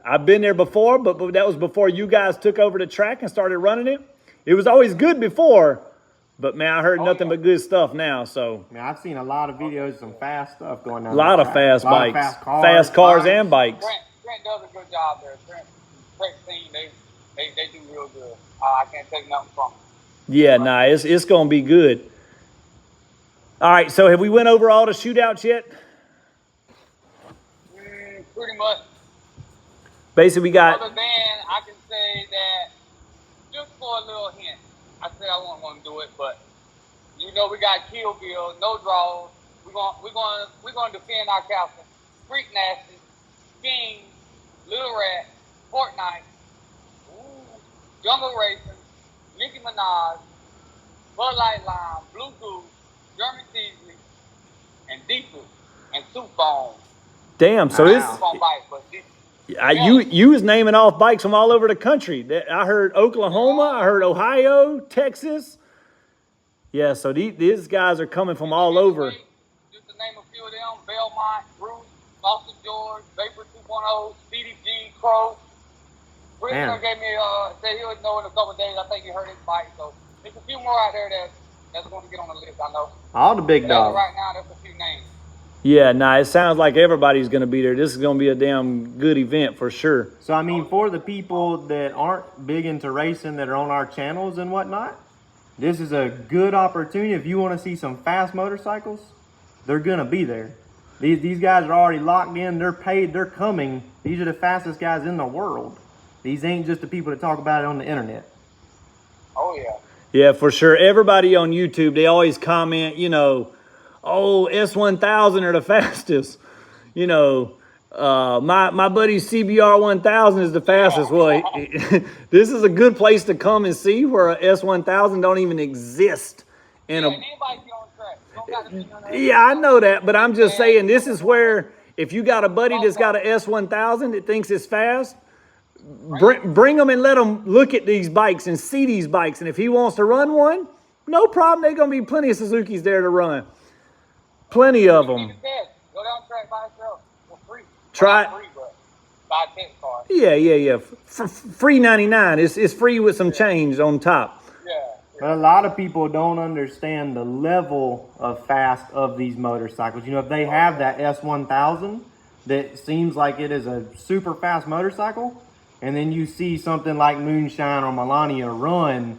I've been there before, but that was before you guys took over the track and started running it. It was always good before, but man, I heard nothing but good stuff now. So Man, I've seen a lot of videos of some fast stuff going down. a lot of fast bikes, fast cars and bikes. Trent does a good job there. Trent's team, they do real good. I can't take nothing from them. Yeah, nah, it's gonna be good. All right, so have we went over all the shootouts yet? Pretty much. Basically, we got. Other than I can say that, just for a little hint, I said I wasn't going to do it, but you know we got Kill Bill, no draws. We're going to defend our castle. Freak Nasty, King, Little Rat, Fortnite, Jungle Racing, Nicki Minaj, Bud Light Lime, Blue Goose, Jeremy Teasley, and Deepu. and two foam. Damn. So it's Foam bikes, but this, you was naming off bikes from all over the country. I heard Oklahoma. I heard Ohio, Texas. Yeah. So these guys are coming from all over. Just to name a few of them: Belmont, Bruce, Boston George, Vapor 2.0, CDG, Crow. Prisoner gave me said he would know in a couple of days. I think he heard his bike. So there's a few more out there that's going to get on the list. I know. All the big dogs. Right now, there's a few names. Yeah, nah, it sounds like everybody's going to be there. This is going to be a damn good event for sure. So, I mean, for the people that aren't big into racing that are on our channels and whatnot, this is a good opportunity. If you want to see some fast motorcycles, they're going to be there. These guys are already locked in. They're paid. They're coming. These are the fastest guys in the world. These ain't just the people that talk about it on the internet. Oh, yeah. Yeah, for sure. Everybody on YouTube, they always comment, you know, oh, S1000 are the fastest. You know, my buddy CBR 1000 is the fastest. Well, this is a good place to come and see where a S1000 don't even exist. Anybody get on track. Don't gotta be on that. Yeah, I know that, but I'm just saying this is where if you got a buddy that's got a S1000 that thinks it's fast, bring them and let them look at these bikes and see these bikes. And if he wants to run one, no problem. There's going to be plenty of Suzukis there to run. Plenty of them. Go down track by yourself for free. Try. Not free, but buy a test card. Yeah. Free 99. It's free with some change on top. Yeah. But a lot of people don't understand the level of fast of these motorcycles. You know, if they have that S1000 that seems like it is a super fast motorcycle, and then you see something like Moonshine or Melania run,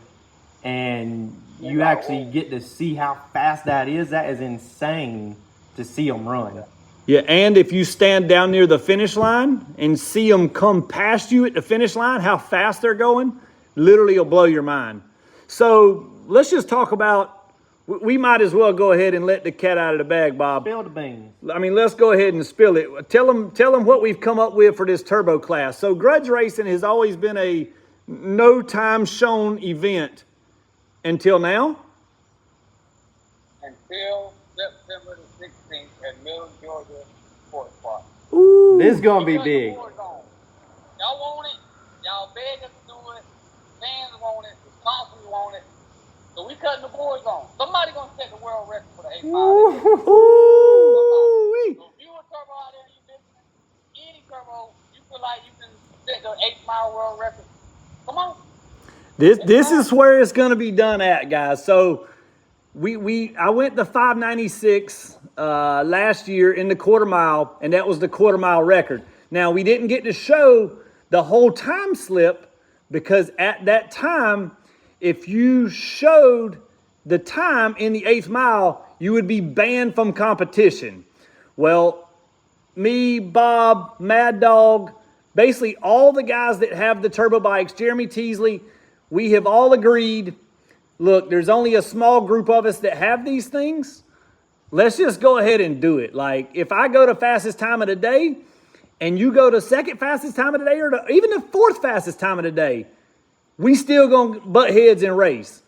and you actually get to see how fast that is insane to see them run. Yeah, and if you stand down near the finish line and see them come past you at the finish line, how fast they're going, literally will blow your mind. So let's just talk about, we might as well go ahead and let the cat out of the bag, Bob. Spill the beans. I mean, let's go ahead and spill it. Tell them what we've come up with for this turbo class. So grudge racing has always been a no time shown event until now. Until September the 16th at Middle Georgia Sports Park. Ooh. This is going to be big. Y'all want it. Y'all beg us to do it. Fans want it. The sponsors want it. So we cutting the boards on. Somebody gonna set the world record for the 8 mile. So if you a turbo out there and you listening, any turbo, you feel like you can set the 8 mile world record. Come on. This is where it's gonna be done at, guys. So I went to 596 last year in the quarter mile, and that was the quarter mile record. Now we didn't get to show the whole time slip because at that time, if you showed the time in the 8th mile, you would be banned from competition. Well, me, Bob, Mad Dog, basically all the guys that have the turbo bikes, Jeremy Teasley, we have all agreed, look, there's only a small group of us that have these things. Let's just go ahead and do it. Like, if I go to fastest time of the day and you go to second fastest time of the day or even the fourth fastest time of the day, we still gonna butt heads and race.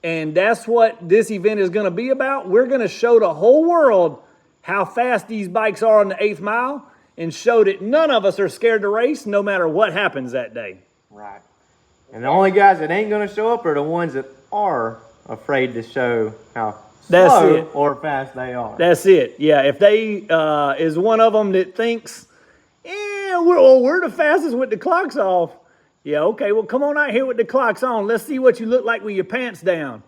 And that's what this event is gonna be about. We're gonna show the whole world how fast these bikes are on the 8th mile and show that none of us are scared to race no matter what happens that day. Right. And the only guys that ain't gonna show up are the ones that are afraid to show how slow or fast they are. That's it. Yeah, if they is one of them that thinks, we're the fastest with the clocks off. Yeah, okay, well, come on out here with the clocks on. Let's see what you look like with your pants down.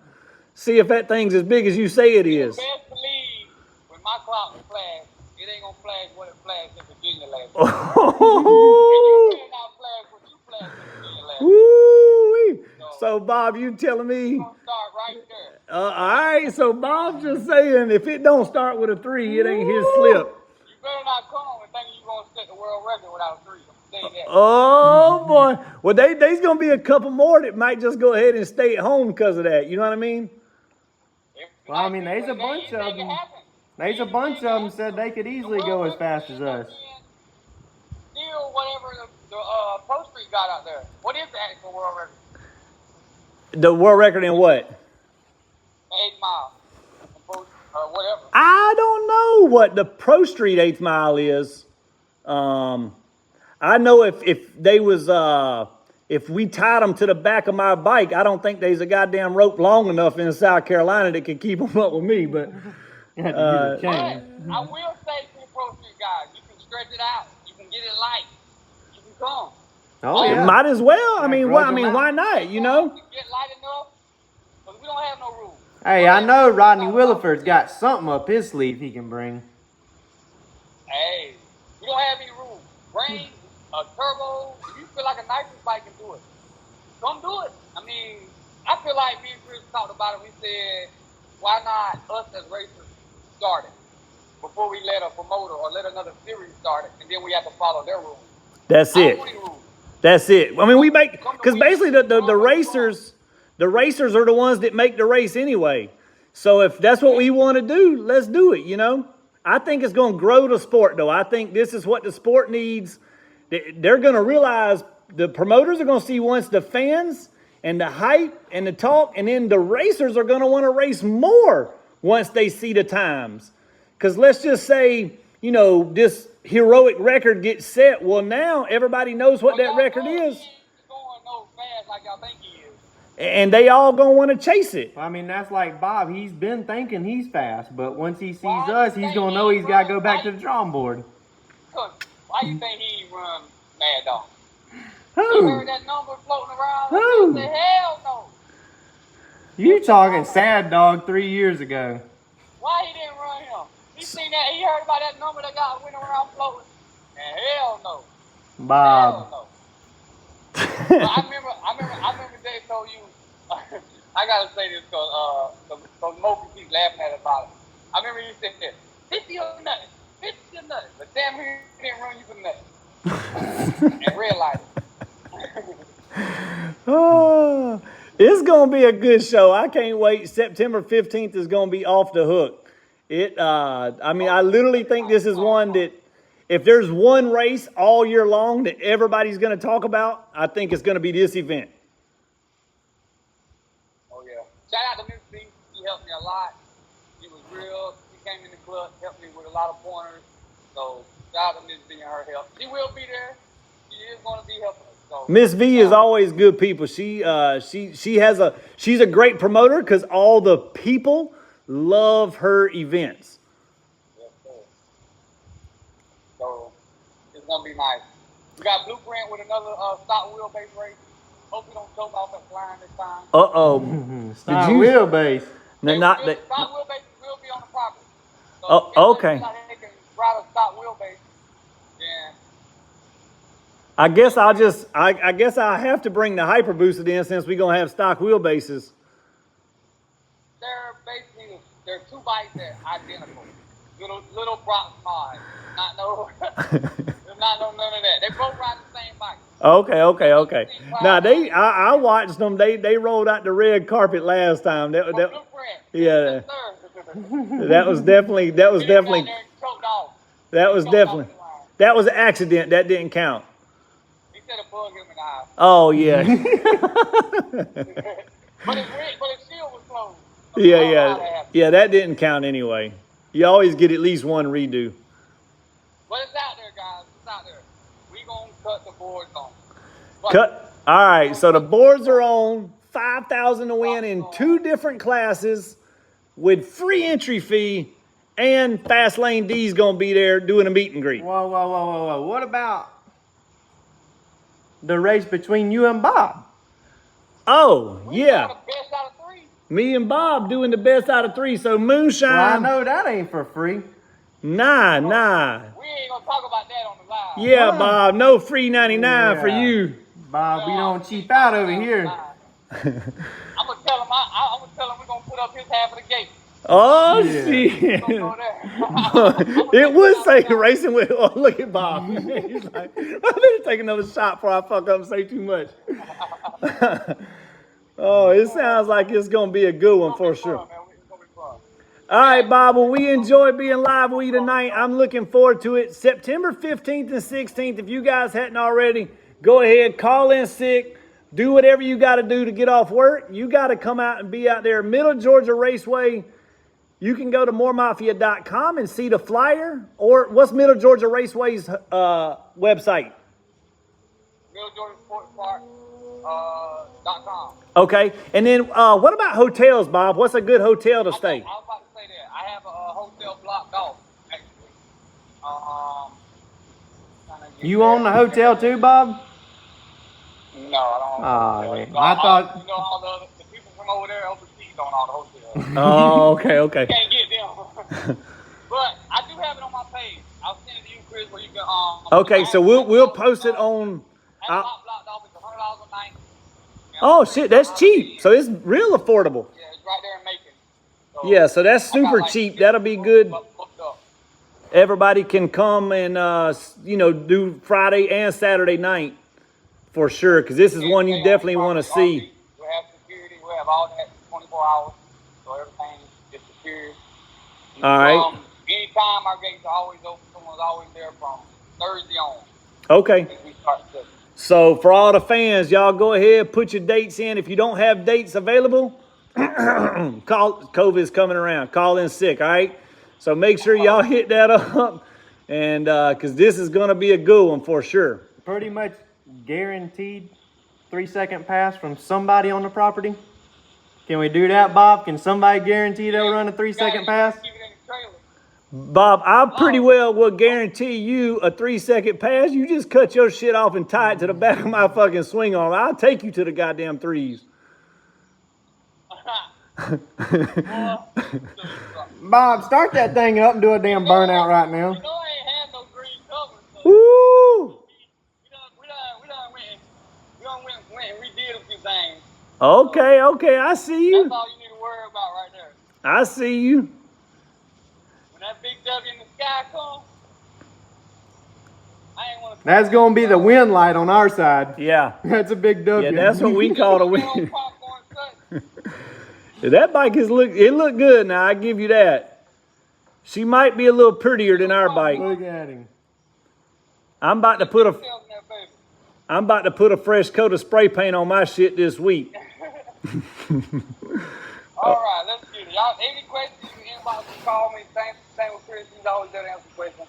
See if that thing's as big as you say it is. You best believe when my clock flash, it ain't gonna flash what it flashed in Virginia last year. And you may not flash what you flashed in Virginia last year. So, Bob, you telling me? It's gonna start right there. All right, so Bob's just saying if it don't start with a 3, it ain't his slip. You better not come and think you're gonna set the world record without 3. Oh boy! Well, there's gonna be a couple more that might just go ahead and stay at home because of that. You know what I mean? Well, I mean, there's a bunch of them. There's a bunch of them said they could easily go as fast as us. Still, whatever the Pro Street got out there. What is the actual world record? The world record in what? 8 mile. whatever. I don't know what the Pro Street 8th mile is. I know if they was if we tied them to the back of my bike, I don't think there's a goddamn rope long enough in South Carolina that could keep them up with me. But You have to use a But chain. I will say to the Pro Street guys, you can stretch it out. You can get it light. You can come. Oh yeah. might as well. I Yeah, mean, grudge 'em out. why not? You know. Get light enough, because we don't have no rules. Hey, I know Rodney Williford's got something up his sleeve he can bring. Hey, we don't have any rules. Bring a turbo. If you feel like a nitrous bike can do it, come do it. I mean, I feel like me and Chris talked about it. We said, why not us as racers start it before we let a promoter or let another series start it, and then we have to follow their rules. That's I don't it. want any rules. That's it. I mean, we make because basically the racers are the ones that make the race anyway. So if that's what we want to do, let's do it. You know, I think it's going to grow the sport, though. I think this is what the sport needs. They're going to realize the promoters are going to see once the fans and the hype and the talk, and then the racers are going to want to race more once they see the times. Because let's just say, you know, this heroic record gets set. Well, now everybody knows what that record is, He's going no fast like y'all think he is. and they all going to want to chase it. I mean, that's like Bob. He's been thinking he's fast, but once he sees Why us, you he's think gonna know he he's got to go runs back to like- the drawing board. Why you think he run Mad Dog? You Who? heard that number floating around? Who? Say, hell no. You talking Sad Dog 3 years ago? Why he didn't run him? He seen that. He heard about that number that got went around floating. And hell no. Bob. Hell no. But I remember they told you. I gotta say this because Moki keeps laughing at us about it. I remember you said this, 50 or nothing, 50 or nothing. But damn, he didn't run you for nothing. And realize it. Oh, it's going to be a good show. I can't wait. September 15th is going to be off the hook. I mean, I literally think this is one that if there's one race all year long that everybody's going to talk about, I think it's going to be this event. Oh yeah. Shout out to Miss B. He helped me a lot. He was real. He came in the club, helped me with a lot of pointers. So shout out to Miss B and her help. She will be there. She is going to be helping us. So, Miss V is always good people. She's a great promoter because all the people love her events. yes, sir. So it's going to be nice. We got Blueprint with another stock wheelbase race. Hope we don't choke off that flying this time. Stop you- wheelbase. No, not that. Stock wheelbase will be on the property. So Oh, okay. if they can ride a stock wheelbase, then I guess I'll have to bring the Hyper Boosted in since we're gonna have stock wheelbases. they're basically they're two bikes that are identical. Little Brock mod. Not no not no none of that. They both ride the same bike. Okay. Now I watched them. They rolled out the red carpet last time. That Blueprint. yeah. Yes, sir. that was definitely He got there and choked off. that was Choked off definitely the line. that was an accident. That didn't count. He said a bug him in the eye. Oh yeah. But his shield was closed. So Yeah, I don't know how that yeah, happened. yeah. That didn't count anyway. You always get at least one redo. But it's out there, guys. It's out there. We gonna cut the boards on. But Cut. All right. So the boards are on. 5,000 to win in 2 different classes with free entry fee, and Fast Lane D's gonna be there doing a meet and greet. Whoa. What about the race between you and Bob? Oh we yeah, got the best out of 3. me and Bob doing the best out of 3. So Well, I Moonshine, know that ain't for free. nah. We ain't gonna talk about that on the live. Yeah, Wow. Bob, no free 99 for Yeah. you. Bob, we don't cheap out over here. I'm gonna tell him. I'm gonna tell him we're gonna put up his half of the gate. Oh Yeah. shit. We're gonna go there. It would say racing with. Oh, look at Bob. He's like, I better take another shot before I fuck up and say too much. Oh, it sounds like it's gonna be a good one for It's gonna sure. be fun, man. It's gonna be fun. All right, Bob. Well, we enjoyed being live with you tonight. I'm looking forward to it. September 15th and 16th. If you guys hadn't already, go ahead, call in sick. Do whatever you got to do to get off work. You got to come out and be out there, Middle Georgia Raceway. you can go to moremafia.com and see the flyer. Or what's Middle Georgia Raceway's website? MiddleGeorgiaSportsPark.com. Okay. And then what about hotels, Bob? What's a good hotel to stay? I was about to say that. I have a hotel blocked off, actually. Trying to get You own the there. hotel too, Bob? No, I don't. Oh, man. I thought. You know, all the people from over there overseas own all the hotels. Oh, okay, okay. Can't get them. But I do have it on my page. I'll send it to you, Chris, where you can. Okay, so we'll post it on. I have it blocked off. It's $100 a night. Oh shit, that's cheap. So it's real affordable. Yeah, it's right there in Macon. So Yeah, so that's I got, super like, cheap. That'll be good. booked up. Everybody can come and do Friday and Saturday night for sure, because this is one you definitely want to see. We'll have security. We'll have all that 24 hours. So everything is secure. You All can right. come anytime. Our gates are always open. Someone's always there from Thursday on. Okay. We start to. So for all the fans, y'all go ahead, put your dates in. If you don't have dates available, COVID's coming around. Call in sick, all right? So make sure y'all hit that up, and because this is going to be a good one for sure. Pretty much guaranteed 3-second pass from somebody on the property. Can we do that, Bob? Can somebody guarantee they'll run a 3-second pass? Keep it in the trailer. Bob, I pretty well will guarantee you a 3-second pass. You just cut your shit off and tie it to the back of my fucking swing arm. I'll take you to the goddamn threes. Bob, start that thing up and do a damn burnout right now. You know I ain't had no green cover, so Woo! we done went and redid a few things. Okay, okay, I see you. That's all you need to worry about right there. I see you. When that big W in the sky comes, I ain't want to. That's going to be the wind light on our side. Yeah. That's a big W. Yeah, that's what we call a win. Popcorn cut. That bike look good now, I give you that. She might be a little prettier than our bike. Look at him. I'm about to put Tells me that, baby. a fresh coat of spray paint on my shit this week. All right, let's get it. Y'all, any questions, you can inbox and call me. Same with Chris. He's always there to answer questions.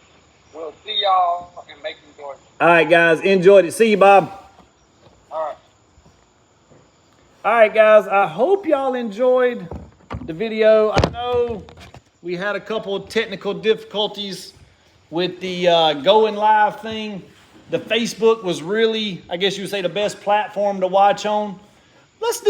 We'll see y'all and make you enjoy it. All right, guys, enjoyed it. See you, Bob. All right. All right, guys, I hope y'all enjoyed the video. I know we had a couple of technical difficulties with the going live thing. The Facebook was really, I guess you would say, the best platform to watch on. Let's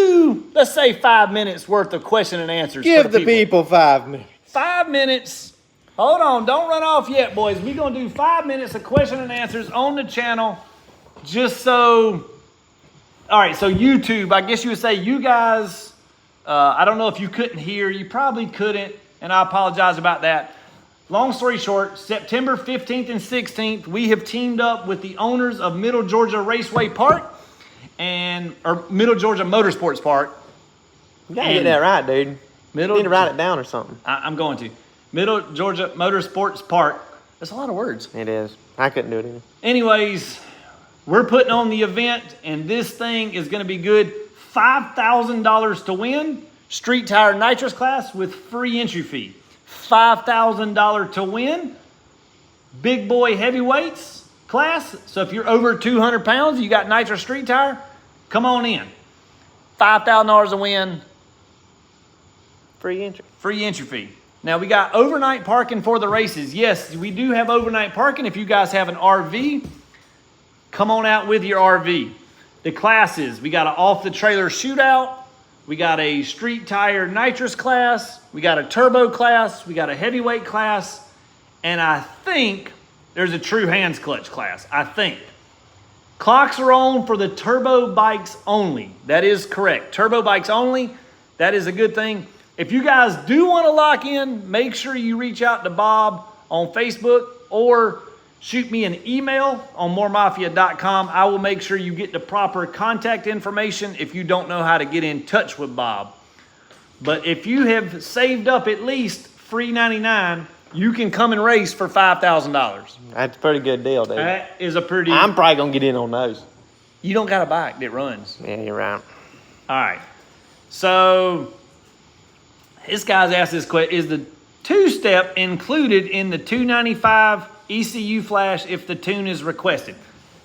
say 5 minutes worth of question and answers. Give for the people 5 minutes. 5 minutes. Hold on, don't run off yet, boys. We're going to do 5 minutes of question and answers on the channel just so... All right, so YouTube, I guess you would say you guys, I don't know if you couldn't hear. You probably couldn't, and I apologize about that. Long story short, September 15th and 16th, we have teamed up with the owners of Middle Georgia Raceway Park or Middle Georgia Motorsports Park. You got to get that right, dude. You need to write it down or something. I'm going to. Middle Georgia Motorsports Park. That's a lot of words. It is. I couldn't do it either. Anyways, we're putting on the event, and this thing is going to be good. $5,000 to win. Street Tire Nitrous class with free entry fee. $5,000 to win. Big boy heavyweights class. So if you're over 200 pounds, you got Nitrous Street Tire, come on in. $5,000 to win. Free entry. Free entry fee. Now we got overnight parking for the races. Yes, we do have overnight parking. If you guys have an RV, come on out with your RV. The classes, we got an off-the-trailer shootout. We got a street tire nitrous class. We got a turbo class. We got a heavyweight class. And I think there's a true hands clutch class. I think. Clocks are on for the turbo bikes only. That is correct. Turbo bikes only. That is a good thing. If you guys do want to lock in, make sure you reach out to Bob on Facebook or shoot me an email on moremafia.com. I will make sure you get the proper contact information if you don't know how to get in touch with Bob. But if you have saved up at least $3.99, you can come and race for $5,000. That's a pretty good deal, dude. That is a pretty... I'm probably going to get in on those. You don't got a bike that runs. Yeah, you're right. All right. So This guy's asked this question: is the two-step included in the $295 ECU flash if the tune is requested?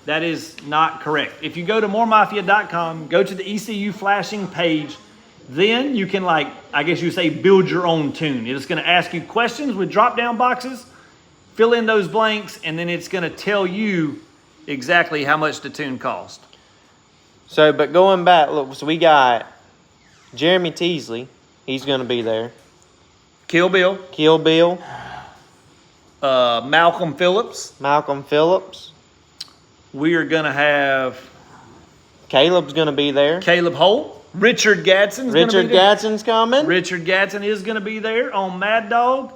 That is not correct. If you go to moremafia.com, go to the ECU flashing page, then you can, like, I guess you say, build your own tune. It's going to ask you questions with drop-down boxes, fill in those blanks, and then it's going to tell you exactly how much the tune cost. So, but going back, look, so we got Jeremy Teasley. He's going to be there. Kill Bill. Kill Bill. Malcolm Phillips. Malcolm Phillips. We are going to have Caleb's going to be there. Caleb Holt. Richard Gadsden's going to be Richard there. Gadsden's coming. Richard Gadsden is going to be there on Mad Dog.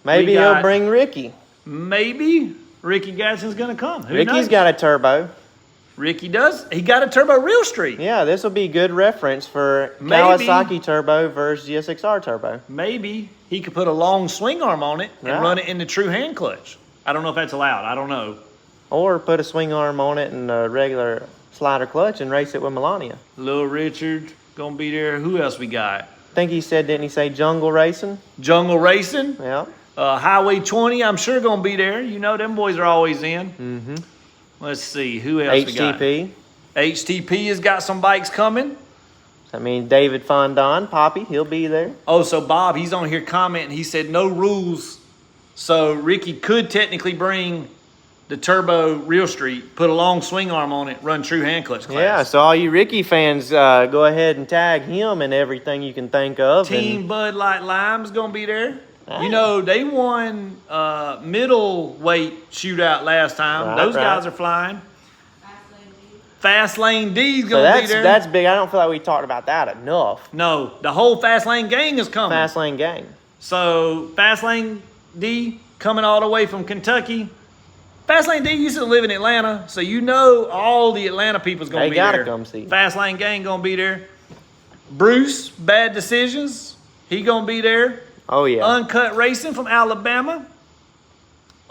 Maybe We got- he'll bring Ricky. Maybe Ricky Gadsden's going to come. Who Ricky's knows? got a turbo. Ricky does. He got a turbo real street. Yeah, this will be good reference for Maybe. Kawasaki turbo versus GSXR turbo. Maybe he could put a long swing arm on it and Yeah. run it in the true hand clutch. I don't know if that's allowed. I don't know. Or put a swing arm on it and a regular slider clutch and race it with Melania. Little Richard going to be there. Who else we got? I think he said, didn't he say jungle racing? Jungle Racing. Yeah. Highway 20, I'm sure going to be there. You know, them boys are always in. Mm-hmm. Let's see. Who else we got? HTP. HTP has got some bikes coming. I mean, David Fondon, Poppy, he'll be there. Oh, so Bob, he's on here commenting. He said no rules. So Ricky could technically bring the turbo real street, put a long swing arm on it, run true hand clutch class. Yeah, so all you Ricky fans, go ahead and tag him and everything you can think of. Team Bud Light Lime's going to be there. You know, they won middleweight shootout last time. Right, Those right. guys are flying. Fast Lane D's So going to be there. that's big. I don't feel like we talked about that enough. No, the whole Fast Lane gang is coming. Fast Lane gang. So Fast Lane D coming all the way from Kentucky. Fast Lane D used to live in Atlanta, so you know all the Atlanta people's going to They be there. gotta come see. Fast Lane gang going to be there. Bruce, Bad Decisions, he going to be there. Oh yeah. Uncut Racing from Alabama.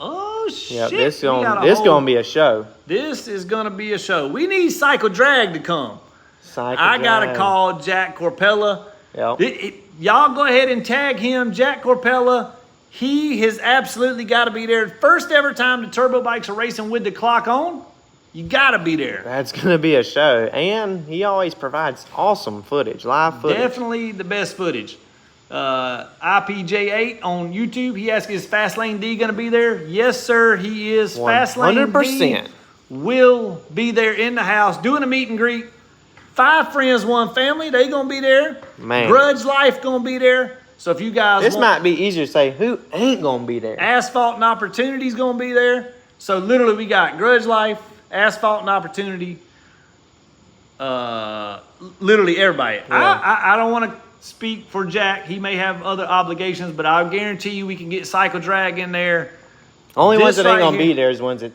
Oh shit! Yeah, this We got gonna be a show. This is gonna be a show. We need Cycle Drag to come. Cycle I gotta Drag. call Jack Corpella. Yep. Y'all go ahead and tag him, Jack Corpella. He has absolutely got to be there. First ever time the turbo bikes are racing with the clock on. You got to be there. That's gonna be a show, and he always provides awesome footage, live footage. Definitely the best footage. IPJ8 on YouTube. He asked, is Fastlane D going to be there? Yes, sir, he is. Fastlane 100%. D will be there in the house doing a meet and greet. 5 friends, 1 family. They going to be there. Man. Grudge Life going to be there. So if you guys This want, might be easier to say who ain't gonna be there. Asphalt and Opportunity's going to be there. So literally we got Grudge Life, Asphalt and Opportunity, literally everybody. Yeah. I don't want to speak for Jack. He may have other obligations, but I'll guarantee you we can get Cycle Drag in there. Only ones This that ain't right gonna here- be there is ones that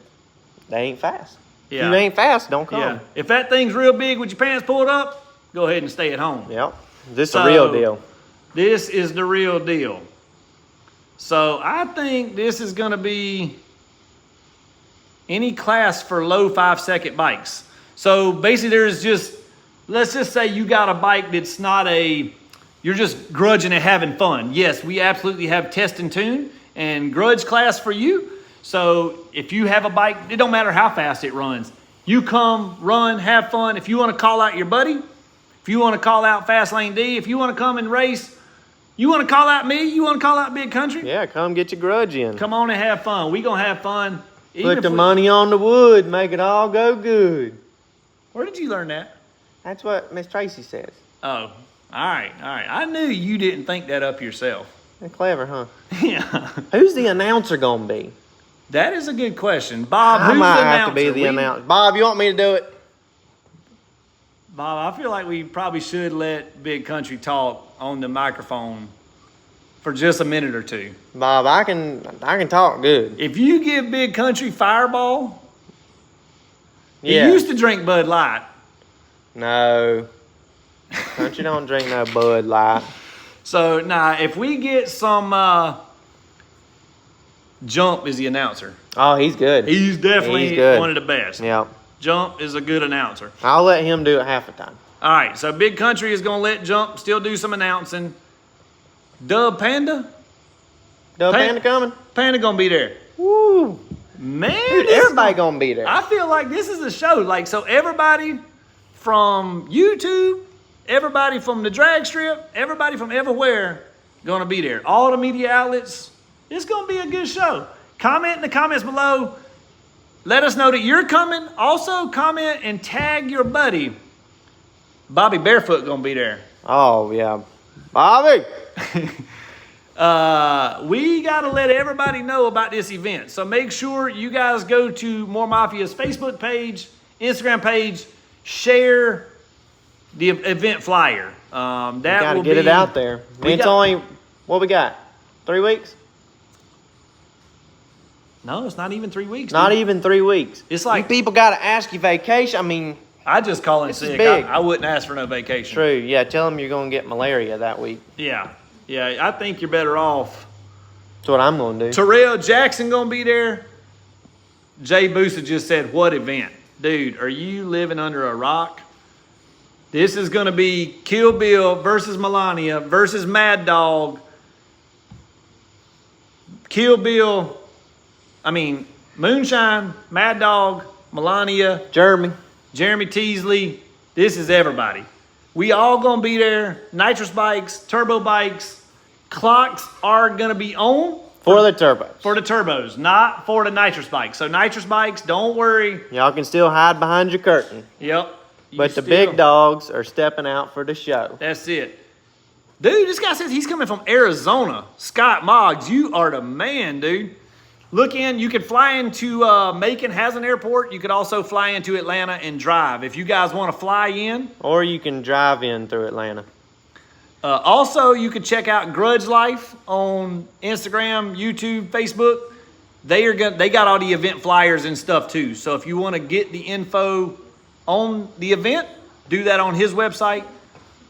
they ain't fast. Yeah. If you ain't fast, don't come. Yeah. If that thing's real big with your pants pulled up, go ahead and stay at home. Yep. This is So- the real deal. This is the real deal. So I think this is going to be any class for low 5-second bikes. So basically there's just, let's just say you got a bike that's not you're just grudging and having fun. Yes, we absolutely have test and tune and grudge class for you. So if you have a bike, it don't matter how fast it runs. You come, run, have fun. If you want to call out your buddy, if you want to call out Fastlane D, if you want to come and race, you want to call out me, you want to call out Big Country, Yeah, come get your grudge in. come on and have fun. We going to have fun. Even Put if the we- money on the wood, make it all go good. Where did you learn that? That's what Miss Tracy says. Oh, all right. I knew you didn't think that up yourself. They're clever, huh? Yeah, Who's the announcer gonna be? that is a good question. Bob, I who's might the have announcer? to be the We- announcer. Bob, you want me to do it? Bob, I feel like we probably should let Big Country talk on the microphone for just a minute or two. Bob, I can talk good. If you give Big Country Fireball, Yeah. he used to drink Bud Light. No. Country don't drink no Bud Light. So, nah, if we get some Jump is the announcer. Oh, he's good. He's definitely He's good. one of the best. Yeah. Jump is a good announcer. I'll let him do it half the time. All right, so Big Country is going to let Jump still do some announcing. Dub Panda. Dub Panda coming? Panda gonna be there. Woo! Man, Dude, everybody gonna be there. I feel like this is a show. Like, so everybody from YouTube, everybody from the drag strip, everybody from everywhere gonna be there. All the media outlets. It's gonna be a good show. Comment in the comments below. Let us know that you're coming. Also comment and tag your buddy. Bobby Barefoot gonna be there. Oh, yeah. Bobby! We gotta let everybody know about this event. So make sure you guys go to More Mafia's Facebook page, Instagram page, share the event flyer. That Gotta will get be, it out there. It's only, what we got? 3 weeks? No, it's not even 3 weeks. Not dude. even 3 weeks. It's like- you people gotta ask you vacation. I mean, I just call in This is sick. big. I wouldn't ask for no vacation. true. Yeah, tell them you're gonna get malaria that week. Yeah. I think you're better off. That's what I'm gonna do. Terrell Jackson gonna be there. Jay Booster just said, what event? Dude, are you living under a rock? This is gonna be Kill Bill versus Melania versus Mad Dog. Moonshine, Mad Dog, Melania, Jeremy Teasley. This is everybody. We all gonna be there. Nitrous bikes, turbo bikes. Clocks are gonna be on For the turbos. for the turbos, not for the nitrous bikes. So nitrous bikes, don't worry. Y'all can still hide behind your curtain. Yep. You But the still- big dogs are stepping out for the show. That's it. Dude, this guy says he's coming from Arizona. Scott Moggs, you are the man, dude. Look in, you could fly into Macon has an airport. You could also fly into Atlanta and drive. If you guys want to fly in. Or you can drive in through Atlanta. Also, you could check out Grudge Life on Instagram, YouTube, Facebook. They got all the event flyers and stuff too. So if you want to get the info on the event, do that on his website.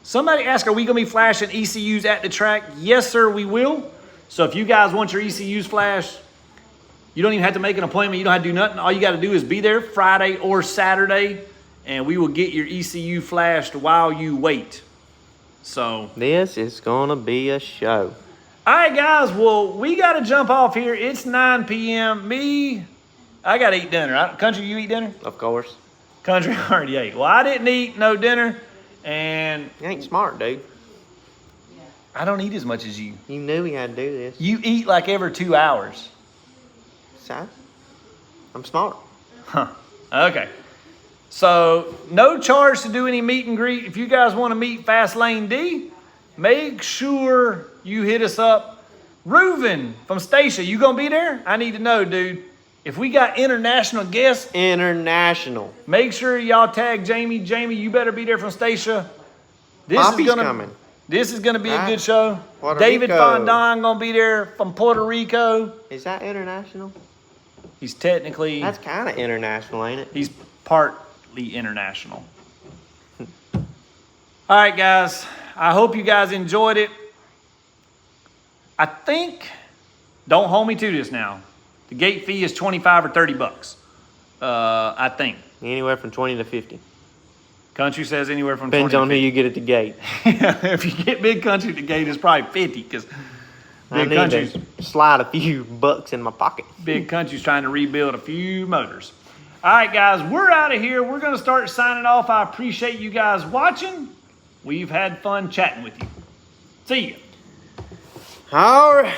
Somebody asked, are we going to be flashing ECUs at the track? Yes, sir, we will. So if you guys want your ECUs flashed, you don't even have to make an appointment. You don't have to do nothing. All you got to do is be there Friday or Saturday, and we will get your ECU flashed while you wait. So This is gonna be a show. all right, guys. Well, we got to jump off here. It's 9 p.m. I got to eat dinner. Country, you eat dinner? Of course. Country already ate. Well, I didn't eat no dinner, and You ain't smart, dude. I don't eat as much as you. You knew we had to do this. You eat like every 2 hours. So, I'm smart. Huh. Okay. So, no charge to do any meet and greet. If you guys want to meet Fast Lane D, make sure you hit us up. Reuven from Stacia, you going to be there? I need to know, dude. If we got international guests, International. make sure y'all tag Jamie. Jamie, you better be there from Stacia. Poppy's coming. This is gonna be a Right. good show. Puerto David Rico. Fondon gonna be there from Puerto Rico. Is that international? He's technically That's kind of international, ain't it? he's partly international. All right, guys. I hope you guys enjoyed it. I think, don't hold me to this now. The gate fee is $25 or $30. I think. Anywhere from 20 to 50. Country says anywhere from Depends 20 on to who you get at the gate. 50. If you get Big Country at the gate, it's probably 50 because I Big need Country's to slide a few bucks in my pocket. Big Country's trying to rebuild a few motors. All right, guys, we're out of here. We're going to start signing off. I appreciate you guys watching. We've had fun chatting with you. See you. All right.